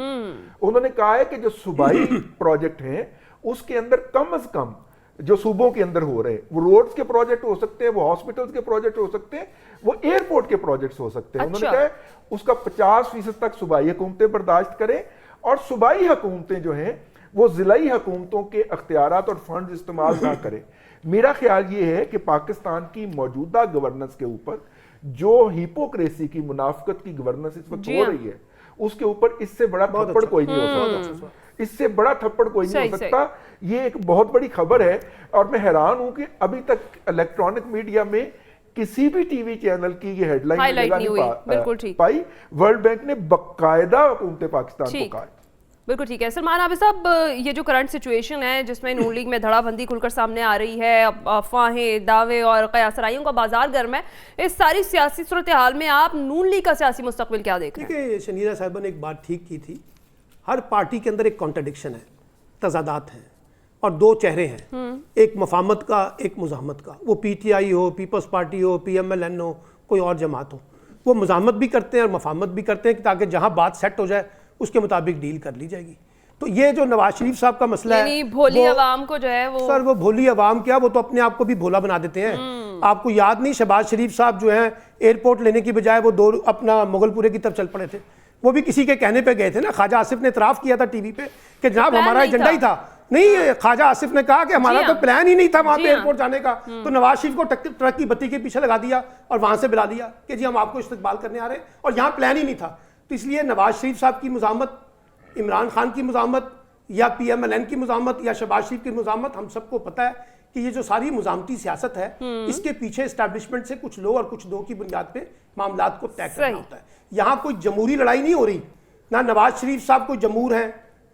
उन्होंने कहा है कि जो सूबाई प्रोजेक्ट हैं उसके अंदर कम से कम जो सूबों के अंदर हो रहे हैं, वो रोड्स के प्रोजेक्ट हो सकते हैं, वो हॉस्पिटल्स के प्रोजेक्ट हो सकते हैं, वो एयरपोर्ट के प्रोजेक्ट्स हो सकते हैं। उन्होंने कहा उसका 50% तक सूबाई हुकूमतें बर्दाश्त करें, और सूबाई हुकूमतें जो हैं वो जिलाई हुकूमतों के अख्तियारात और फंड इस्तेमाल ना करें। मेरा ख्याल ये है कि पाकिस्तान की मौजूदा गवर्नेंस के ऊपर जो हिपोक्रेसी की, मुनाफिकत की गवर्नेंस इस वक्त हो रही है, उसके ऊपर इससे बड़ा थप्पड़ कोई नहीं हो सकता। इससे बड़ा थप्पड़ कोई नहीं हो सकता। ये एक बहुत बड़ी खबर है, और मैं हैरान हूं कि अभी तक इलेक्ट्रॉनिक मीडिया में किसी भी टीवी चैनल की ये हेडलाइन नहीं पाई। वर्ल्ड बैंक ने बकायदा हुकूमत पाकिस्तान को कहा। बिल्कुल ठीक है सलमान आबिद साहब, ये जो करंट सिचुएशन है जिसमें नून लीग में धड़ाबंदी खुलकर सामने आ रही है, अफवाहें, दावे और कयासराइयों का बाजार गर्म है, इस सारी सियासी सूरत हाल में आप नून लीग का सियासी मुस्तकबिल क्या देख रहे हैं? देखिए, शनीरा साहिबा ने एक बात ठीक की थी, हर पार्टी के अंदर एक कॉन्ट्रडिक्शन है, तजादात हैं और दो चेहरे हैं, एक मफामत का, एक मुजाहमत का। वो पीटीआई हो, पीपल्स पार्टी हो, पीएमएलएन हो, कोई और जमात हो, वो मुजाहमत भी करते हैं और मफामत भी करते हैं ताकि जहां बात सेट हो जाए उसके मुताबिक डील कर ली जाएगी। तो ये जो नवाज शरीफ साहब का मसला है, भोली अवाम को जो है वो, सर वो भोली अवाम क्या, वो तो अपने आप को भी भोला बना देते हैं। आपको याद नहीं, शहबाज शरीफ साहब जो है एयरपोर्ट लेने की बजाय वो अपना मुगलपुरे की तरफ चल पड़े थे। वो भी किसी के कहने पे गए थे ना। ख्वाजा आसिफ ने इतराफ किया था टीवी पे कि जनाब हमारा एजेंडा ही था। नहीं, ख्वाजा आसिफ ने कहा कि हमारा तो प्लान ही नहीं था वहां पे एयरपोर्ट जाने का। तो नवाज शरीफ को ट्रक की बत्ती के पीछे लगा दिया और वहां से बुला दिया कि जी हम आपको इस्तकबाल करने आ रहे हैं, और यहाँ प्लान ही नहीं था। तो इसलिए नवाज शरीफ साहब की मुजामत, इमरान खान की मुजामत, या पीएमएलएन की मुजामत, या शहबाज शरीफ की मुजामत, हम सबको पता है कि ये जो सारी मुजामती सियासत है, इसके पीछे एस्टैब्लिशमेंट से कुछ लो और कुछ दो की बुनियाद पे मामलात को तय करना होता है। यहाँ कोई जमहूरी लड़ाई नहीं हो रही, ना नवाज शरीफ साहब कोई जमहूर है,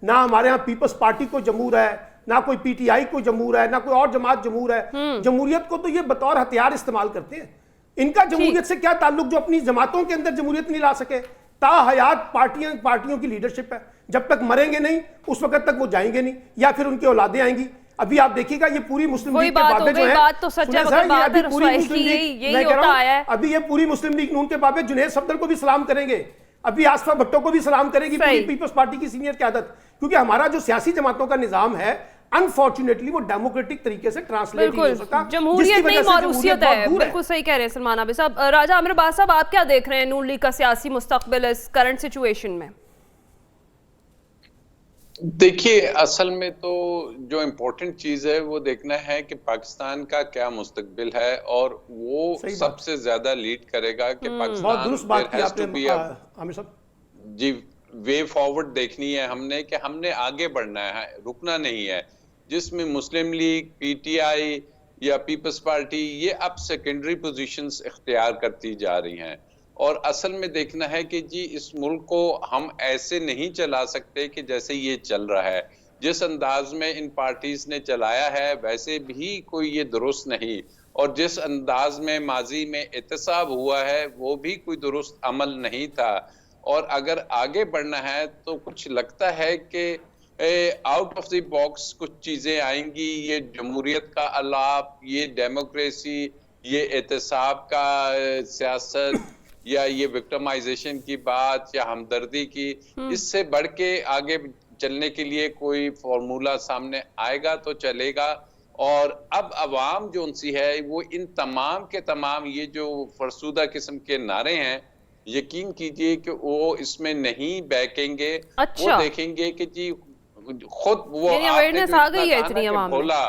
ना हमारे यहाँ पीपल्स पार्टी को जमहूर है, ना कोई पीटीआई को जमहूर है, ना कोई और जमात जमहूर है। जमहूरियत को तो ये बतौर हथियार इस्तेमाल करते हैं। इनका जमहूरियत से क्या ताल्लुक जो अपनी जमातों के अंदर जमहूरियत नहीं ला सके। ताहयात पार्टियों की लीडरशिप है, जब तक मरेंगे नहीं उस वक्त तक वो जाएंगे नहीं, या फिर उनकी औलादें आएंगी। अभी आप देखिएगा ये पूरी मुस्लिम लीग के बाबे जो है, बात तो सच है, अभी पूरी मुस्लिम लीग, मैं कह रहा हूं, अभी ये पूरी मुस्लिम लीग नून के बाबे जुनैद सफदर को भी सलाम करेंगे, अभी आसफा भट्टो को भी सलाम करेगी पूरी पीपल्स पार्टी की सीनियर क़यादत। क्योंकि हमारा जो सियासी जमातों का निजाम है, अनफॉर्चुनेटली वो डेमोक्रेटिक तरीके से ट्रांसलेट नहीं हो सकता। जमहूरियत नहीं, मौरूसियत है। बिल्कुल सही कह रहे हैं सलमान आबिद साहब। राजा अमीराबाद साहब, आप क्या देख रहे हैं नून लीग का सियासी मुस्तकबिल इस करंट सिचुएशन में? देखिए, असल में तो जो इम्पोर्टेंट चीज है वो देखना है कि पाकिस्तान का क्या मुस्तकबिल है, और वो सबसे ज्यादा लीड करेगा कि पाकिस्तान जी वे फॉरवर्ड देखनी है हमने, कि हमने आगे बढ़ना है, रुकना नहीं है। जिसमें मुस्लिम लीग, पीटीआई या पीपल्स पार्टी ये अब सेकेंडरी पोजीशंस इख्तियार करती जा रही हैं, और असल में देखना है कि जी इस मुल्क को हम ऐसे नहीं चला सकते कि जैसे ये चल रहा है। जिस अंदाज में इन पार्टीज ने चलाया है वैसे भी कोई ये दुरुस्त नहीं, और जिस अंदाज में माजी में एहतसाब हुआ है वो भी कोई दुरुस्त अमल नहीं था। और अगर आगे बढ़ना है तो कुछ लगता है कि आउट ऑफ द बॉक्स कुछ चीजें आएंगी। ये जमहूरियत का अलाप, ये डेमोक्रेसी, ये एहतसाब का सियासत, या ये विक्टिमाइजेशन की बात, या हमदर्दी की, इससे बढ़ के आगे चलने के लिए कोई फॉर्मूला सामने आएगा तो चलेगा। और अब अवाम जो उनसी है वो इन तमाम के तमाम ये जो फरसूदा किस्म के नारे हैं, यकीन कीजिए कि वो इसमें नहीं बैकेंगे। वो देखेंगे कि जी خود وہ awareness آ گئی ہے اتنی عوام میں، بھولا،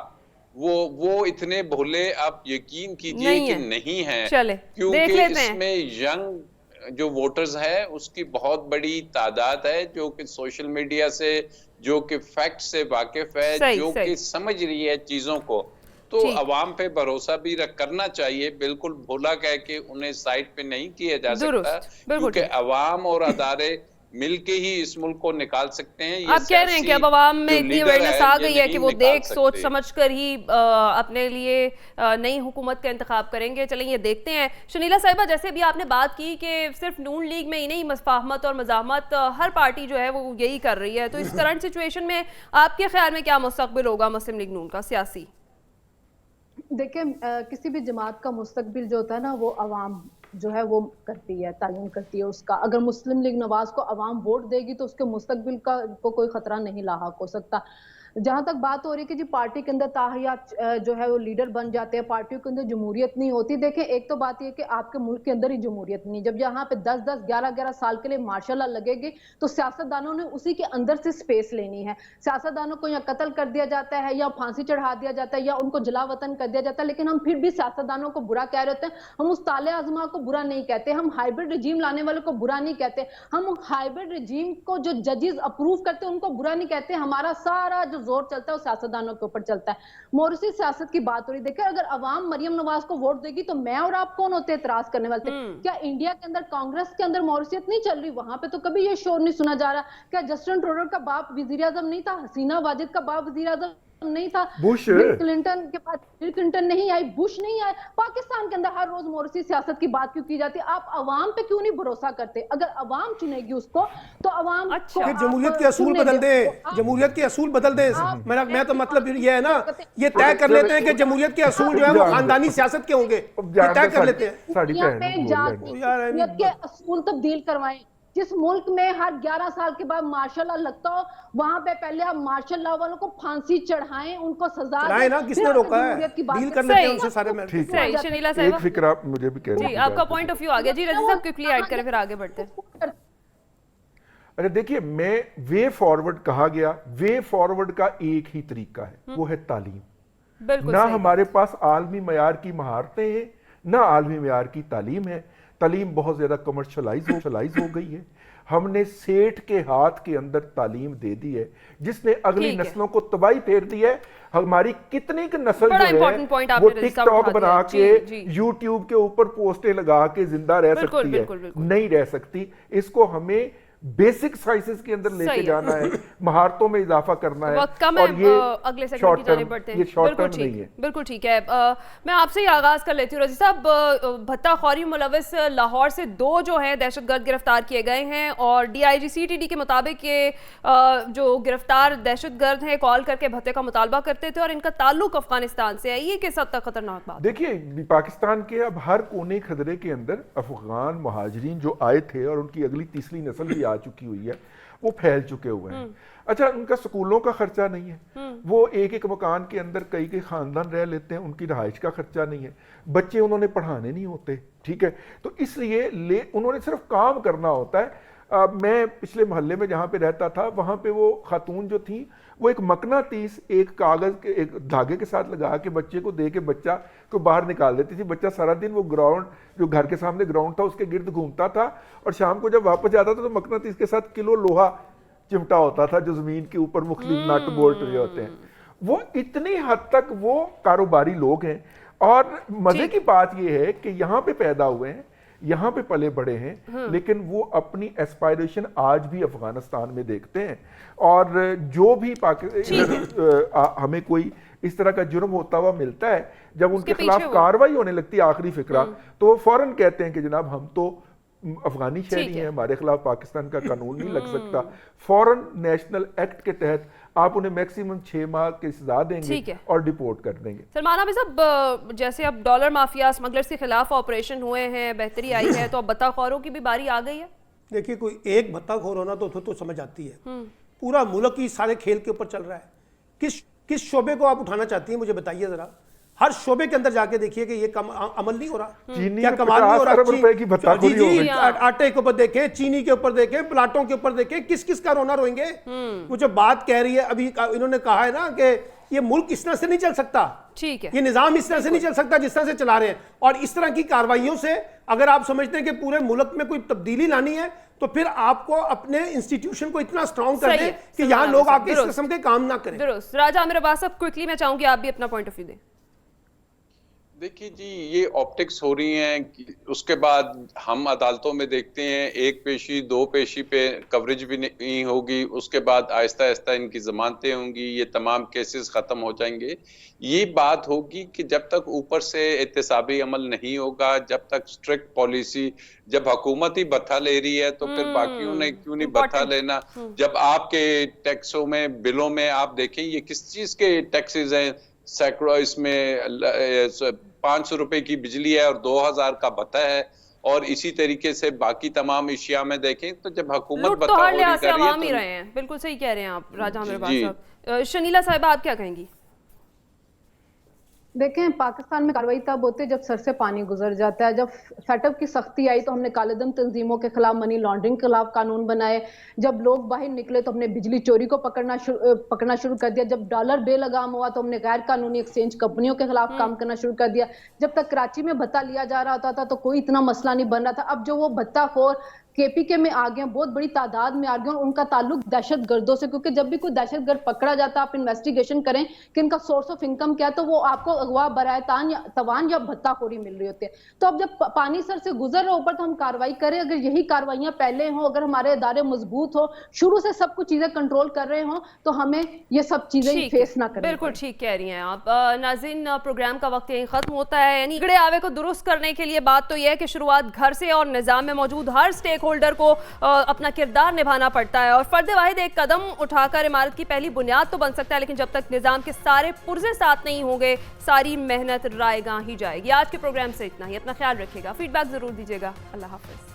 وہ اتنے بھولے آپ یقین کیجئے کہ نہیں ہیں، کیونکہ اس میں ینگ جو ووٹرز ہے اس کی بہت بڑی تعداد ہے جو کہ سوشل میڈیا سے، جو کہ فیکٹ سے واقف ہے، جو کہ سمجھ رہی ہے چیزوں کو، تو عوام پہ بھروسہ بھی کرنا چاہیے. بالکل بھولا کہہ کے انہیں سائٹ پہ نہیں کیا جا سکتا، کیونکہ عوام اور ادارے مل کے ہی اس ملک کو نکال سکتے ہیں. آپ کہہ رہے ہیں کہ اب عوام میں اتنی اویئرنیس آ گئی ہے کہ وہ دیکھ سوچ سمجھ کر ہی اپنے لیے نئی حکومت کا انتخاب کریں گے. چلیں یہ دیکھتے ہیں. شنیلا صاحبہ، جیسے بھی آپ نے بات کی کہ صرف نون لیگ میں ہی نہیں، مفاہمت اور مزاحمت ہر پارٹی جو ہے وہ یہی کر رہی ہے، تو اس کرنٹ سچویشن میں آپ کے خیال میں کیا مستقبل ہوگا مسلم لیگ نون کا سیاسی؟ دیکھیں، کسی بھی جماعت کا مستقبل جو ہوتا ہے نا وہ عوام جو ہے وہ کرتی ہے، تعین کرتی ہے اس کا. اگر مسلم لیگ نواز کو عوام ووٹ دے گی تو اس کے مستقبل کا کو کوئی خطرہ نہیں لاحق ہو سکتا. جہاں تک بات ہو رہی ہے کہ جی پارٹی کے اندر تاحیات جو ہے وہ لیڈر بن جاتے ہیں، پارٹیوں کے اندر جمہوریت نہیں ہوتی. دیکھیں، ایک تو بات یہ کہ آپ کے ملک کے اندر ہی جمہوریت نہیں. جب یہاں پہ 10-10 11-11 سال کے لیے مارشل لا لگے گی تو سیاستدانوں نے اسی کے اندر سے سپیس لینی ہے. سیاستدانوں کو یا قتل کر دیا جاتا ہے یا پھانسی چڑھا دیا جاتا ہے یا ان کو جلا وطن کر دیا جاتا ہے، لیکن ہم پھر بھی سیاستدانوں کو برا کہہ رہے ہوتے ہیں. ہم اس تالے آزما کو برا نہیں کہتے، ہم ہائیبرڈ رجیم لانے والوں کو برا نہیں کہتے، ہم ہائیبرڈ رجیم کو جو ججز اپروو کرتے ہیں ان کو برا نہیں کہتے. ہمارا سارا جو زور چلتا ہے وہ سیاستدانوں کے اوپر چلتا ہے. موروثی سیاست کی بات ہو رہی. دیکھیں، اگر عوام مریم نواز کو ووٹ دے گی تو میں اور آپ کون ہوتے اعتراض کرنے والے تھے؟ کیا انڈیا کے اندر کانگریس کے اندر موروثیت نہیں چل رہی؟ وہاں پہ تو کبھی یہ شور نہیں سنا جا رہا. کیا جسٹن ٹروڈو کا باپ وزیر اعظم نہیں تھا؟ حسینہ واجد کا باپ وزیر اعظم نہیں تھا؟ بش بل کلنٹن کے بعد بل کلنٹن نہیں آئی، بش نہیں آئے. پاکستان کے اندر ہر روز موروثی سیاست کی بات کیوں کی جاتی ہے؟ آپ عوام پہ کیوں نہیں بھروسہ کرتے؟ اگر عوام چنے گی اس کو تو عوام پھر جمہوریت کے اصول بدل دیں، جمہوریت کے اصول بدل دیں. میں تو مطلب یہ ہے نا، یہ طے کر لیتے ہیں کہ جمہوریت کے اصول جو ہے وہ خاندانی سیاست کے ہوں گے، یہ طے کر لیتے ہیں. جمہوریت کے اصول تبدیل کروائیں. جس ملک میں ہر 11 سال کے بعد مارشل لا لگتا ہو، وہاں پہ پہلے آپ مارشل لا والوں کو پھانسی چڑھائیں، ان کو سزا دیں. نا کس نے روکا ہے؟ ڈیل کر لیتے ہیں ان سے سارے میں. صحیح. شنیلا ایک صاحبہ، فکر آپ مجھے بھی کہنا. جی آپ کا پوائنٹ آف ویو آ گیا. جی رضی صاحب کوئکلی ایڈ کریں پھر آگے بڑھتے ہیں. اچھا دیکھیے، میں وے فارورڈ کہا گیا، وے فارورڈ کا ایک ہی طریقہ ہے، وہ ہے تعلیم. نہ ہمارے پاس عالمی معیار کی مہارتیں ہیں، نہ عالمی معیار کی تعلیم ہے. تعلیم بہت زیادہ کمرشلائز ہو گئی ہے. ہم نے سیٹھ کے ہاتھ کے اندر تعلیم دے دی ہے جس نے اگلی نسلوں کو تباہی پھیر دی ہے. ہماری کتنی کی نسل جو ہے وہ ٹک ٹاک بنا کے یوٹیوب کے اوپر پوسٹیں لگا کے زندہ رہ سکتی ہے؟ نہیں رہ سکتی. اس کو ہمیں بیسک سائنسز کے اندر لے کے جانا ہے، مہارتوں میں اضافہ کرنا ہے. وقت کم ہے، اگلے سیگمنٹ کی جانب بڑھتے ہیں. بالکل ٹھیک ہے، بالکل ٹھیک ہے. میں آپ سے ہی آغاز کر لیتی ہوں. رضی صاحب، بھتہ خوری ملوث لاہور سے 2 جو ہیں دہشت گرد گرفتار کیے گئے ہیں، اور D I G C T D کے مطابق یہ جو گرفتار دہشت گرد ہیں کال کر کے بھتے کا مطالبہ کرتے تھے اور ان کا تعلق افغانستان سے ہے. یہ کس حد تک خطرناک بات؟ دیکھیے، پاکستان کے اب ہر کونے خطرے کے اندر افغان مہاجرین جو آئے تھے اور ان کی اگلی تیسری نسل بھی آ چکی ہوئی ہے، وہ پھیل چکے ہوئے ہیں. اچھا، ان کا سکولوں کا خرچہ نہیں ہے، وہ ایک مکان کے اندر کئی خاندان رہ لیتے ہیں، ان کی رہائش کا خرچہ نہیں ہے، بچے انہوں نے پڑھانے نہیں ہوتے. ٹھیک ہے، تو اس لیے انہوں نے صرف کام کرنا ہوتا ہے. میں پچھلے محلے میں جہاں پہ رہتا تھا وہاں پہ وہ خاتون جو تھی وہ ایک مقناطیس ایک کاغذ کے ایک دھاگے کے ساتھ لگا کے بچے کو دے کے بچہ کو باہر نکال دیتی تھی. بچہ سارا دن وہ گراؤنڈ جو گھر کے سامنے گراؤنڈ تھا اس کے گرد گھومتا تھا، اور شام کو جب واپس جاتا تھا تو مقناطیس کے ساتھ کلو لوہا چمٹا ہوتا تھا جو زمین کے اوپر مختلف نٹ بولٹ جو ہوتے ہیں. وہ اتنی حد تک وہ کاروباری لوگ ہیں. اور مزے کی بات یہ ہے کہ یہاں پہ پیدا ہوئے ہیں، یہاں پہ پلے بڑے ہیں، لیکن وہ اپنی ایسپائریشن آج بھی افغانستان میں دیکھتے ہیں. اور جو بھی ہمیں کوئی اس طرح کا جرم ہوتا ہوا ملتا ہے، جب ان کے خلاف کاروائی ہونے لگتی ہے آخری فقرہ، تو وہ فوراً کہتے ہیں کہ جناب ہم تو افغانی شہری ہیں، ہمارے خلاف پاکستان کا قانون نہیں لگ سکتا. فوراً نیشنل ایکٹ کے تحت آپ انہیں میکسیمم 6 ماہ کی سزا دیں گے اور ڈیپورٹ کر دیں گے. سلمان عابد صاحب، جیسے اب ڈالر مافیا اسمگلرز کے خلاف آپریشن ہوئے ہیں، بہتری آئی ہے، تو اب بھتہ خوروں کی بھی باری آ گئی ہے. دیکھیے، کوئی ایک بھتہ خور ہونا تو سمجھ آتی ہے، پورا ملک ہی سارے کھیل کے اوپر چل رہا ہے. کس شعبے کو آپ اٹھانا چاہتی ہیں مجھے بتائیے ذرا. हर शोबे के अंदर जाके देखिए कि ये अमल नहीं हो रहा, चीनी क्या में कमाल नहीं हो 50 रहा। अरब रुपए की भत्ताखोरी हो गई। आटे के ऊपर देखें, चीनी के ऊपर देखें, प्लाटों के ऊपर देखें, किस किस का रोना रोएंगे। वो जो बात कह रही है अभी इन्होंने कहा है ना कि ये मुल्क इस तरह से नहीं चल सकता, ठीक है, ये निजाम इस तरह से नहीं चल सकता जिस तरह से चला रहे हैं। और इस तरह की कार्रवाइयों से अगर आप समझते हैं कि पूरे मुल्क में कोई तब्दीली लानी है तो फिर आपको अपने इंस्टीट्यूशन को इतना स्ट्रॉन्ग कर दे कि यहाँ लोग आपके इस किस्म के काम ना करें। दुरुस्त। राजा आमिर अब्बास, अब क्विकली मैं चाहूंगी आप भी अपना पॉइंट ऑफ व्यू दें। देखिए जी, ये ऑप्टिक्स हो रही हैं, उसके बाद हम अदालतों में देखते हैं एक पेशी दो पेशी पे कवरेज भी नहीं होगी, उसके बाद आहिस्ता आहिस्ता इनकी जमानतें होंगी, ये तमाम केसेस खत्म हो जाएंगे। ये बात होगी कि जब तक ऊपर से एहतसाबी अमल नहीं होगा, जब तक स्ट्रिक्ट पॉलिसी, जब हुकूमत ही भत्ता ले रही है तो फिर बाकियों ने क्यों नहीं भत्ता लेना। जब आपके टैक्सों में, बिलों में आप देखें ये किस चीज के टैक्सेस हैं, सैकड़ों, इसमें 500 रुपए की बिजली है और 2000 का भत्ता है, और इसी तरीके से बाकी तमाम इशिया में देखें तो जब हुकूमत भत्ता हो रही है। बिल्कुल सही कह रहे हैं आप राजा आमिर अब्बास साहब। शनीला साहिबा, आप क्या कहेंगी? देखें, पाकिस्तान में कार्रवाई तब होती है जब सर से पानी गुजर जाता है। जब सेटअप की सख्ती आई तो हमने कालेधन तंजीमों के खिलाफ, मनी लॉन्ड्रिंग के खिलाफ कानून बनाए। जब लोग बाहर निकले तो हमने बिजली चोरी को पकड़ना शुरू कर दिया। जब डॉलर बेलगाम हुआ तो हमने गैर कानूनी एक्सचेंज कंपनियों के खिलाफ काम करना शुरू कर दिया। जब तक कराची में भत्ता लिया जा रहा होता था तो कोई इतना मसला नहीं बन रहा था। अब जो वो भत्ताखोर केपीके में आ गए, बहुत बड़ी तादाद में आ गए, और उनका ताल्लुक दहशत गर्दों से, क्योंकि जब भी कोई दहशतगर्द पकड़ा जाता है आप इन्वेस्टिगेशन करें कि इनका सोर्स ऑफ इनकम क्या है, तो वो आपको अगवा, बराए तवान या भत्ताखोरी मिल रही होती है। तो अब जब पानी सर से गुजर रहा ऊपर तो हम कार्रवाई करें। अगर यही कार्रवाइयां पहले हो, अगर हमारे इदारे मजबूत हो, शुरू से सब कुछ चीजें कंट्रोल कर रहे हो, तो हमें ये सब चीजें फेस ना करें। बिल्कुल ठीक कह रही हैं आप। नाज़रीन, प्रोग्राम का वक्त यहीं खत्म होता है। यानी बिगड़े आवे को दुरुस्त करने के लिए बात तो यह है कि शुरुआत घर से, और निजाम में मौजूद हर स्टेक होल्डर को अपना किरदार निभाना पड़ता है। और फर्द वाहिद एक कदम उठाकर इमारत की पहली बुनियाद तो बन सकता है, लेकिन जब तक निजाम के सारे पुर्जे साथ नहीं होंगे सारी मेहनत रायगां ही जाएगी। आज के प्रोग्राम से इतना ही। अपना ख्याल रखिएगा, फीडबैक जरूर दीजिएगा। अल्लाह हाफिज।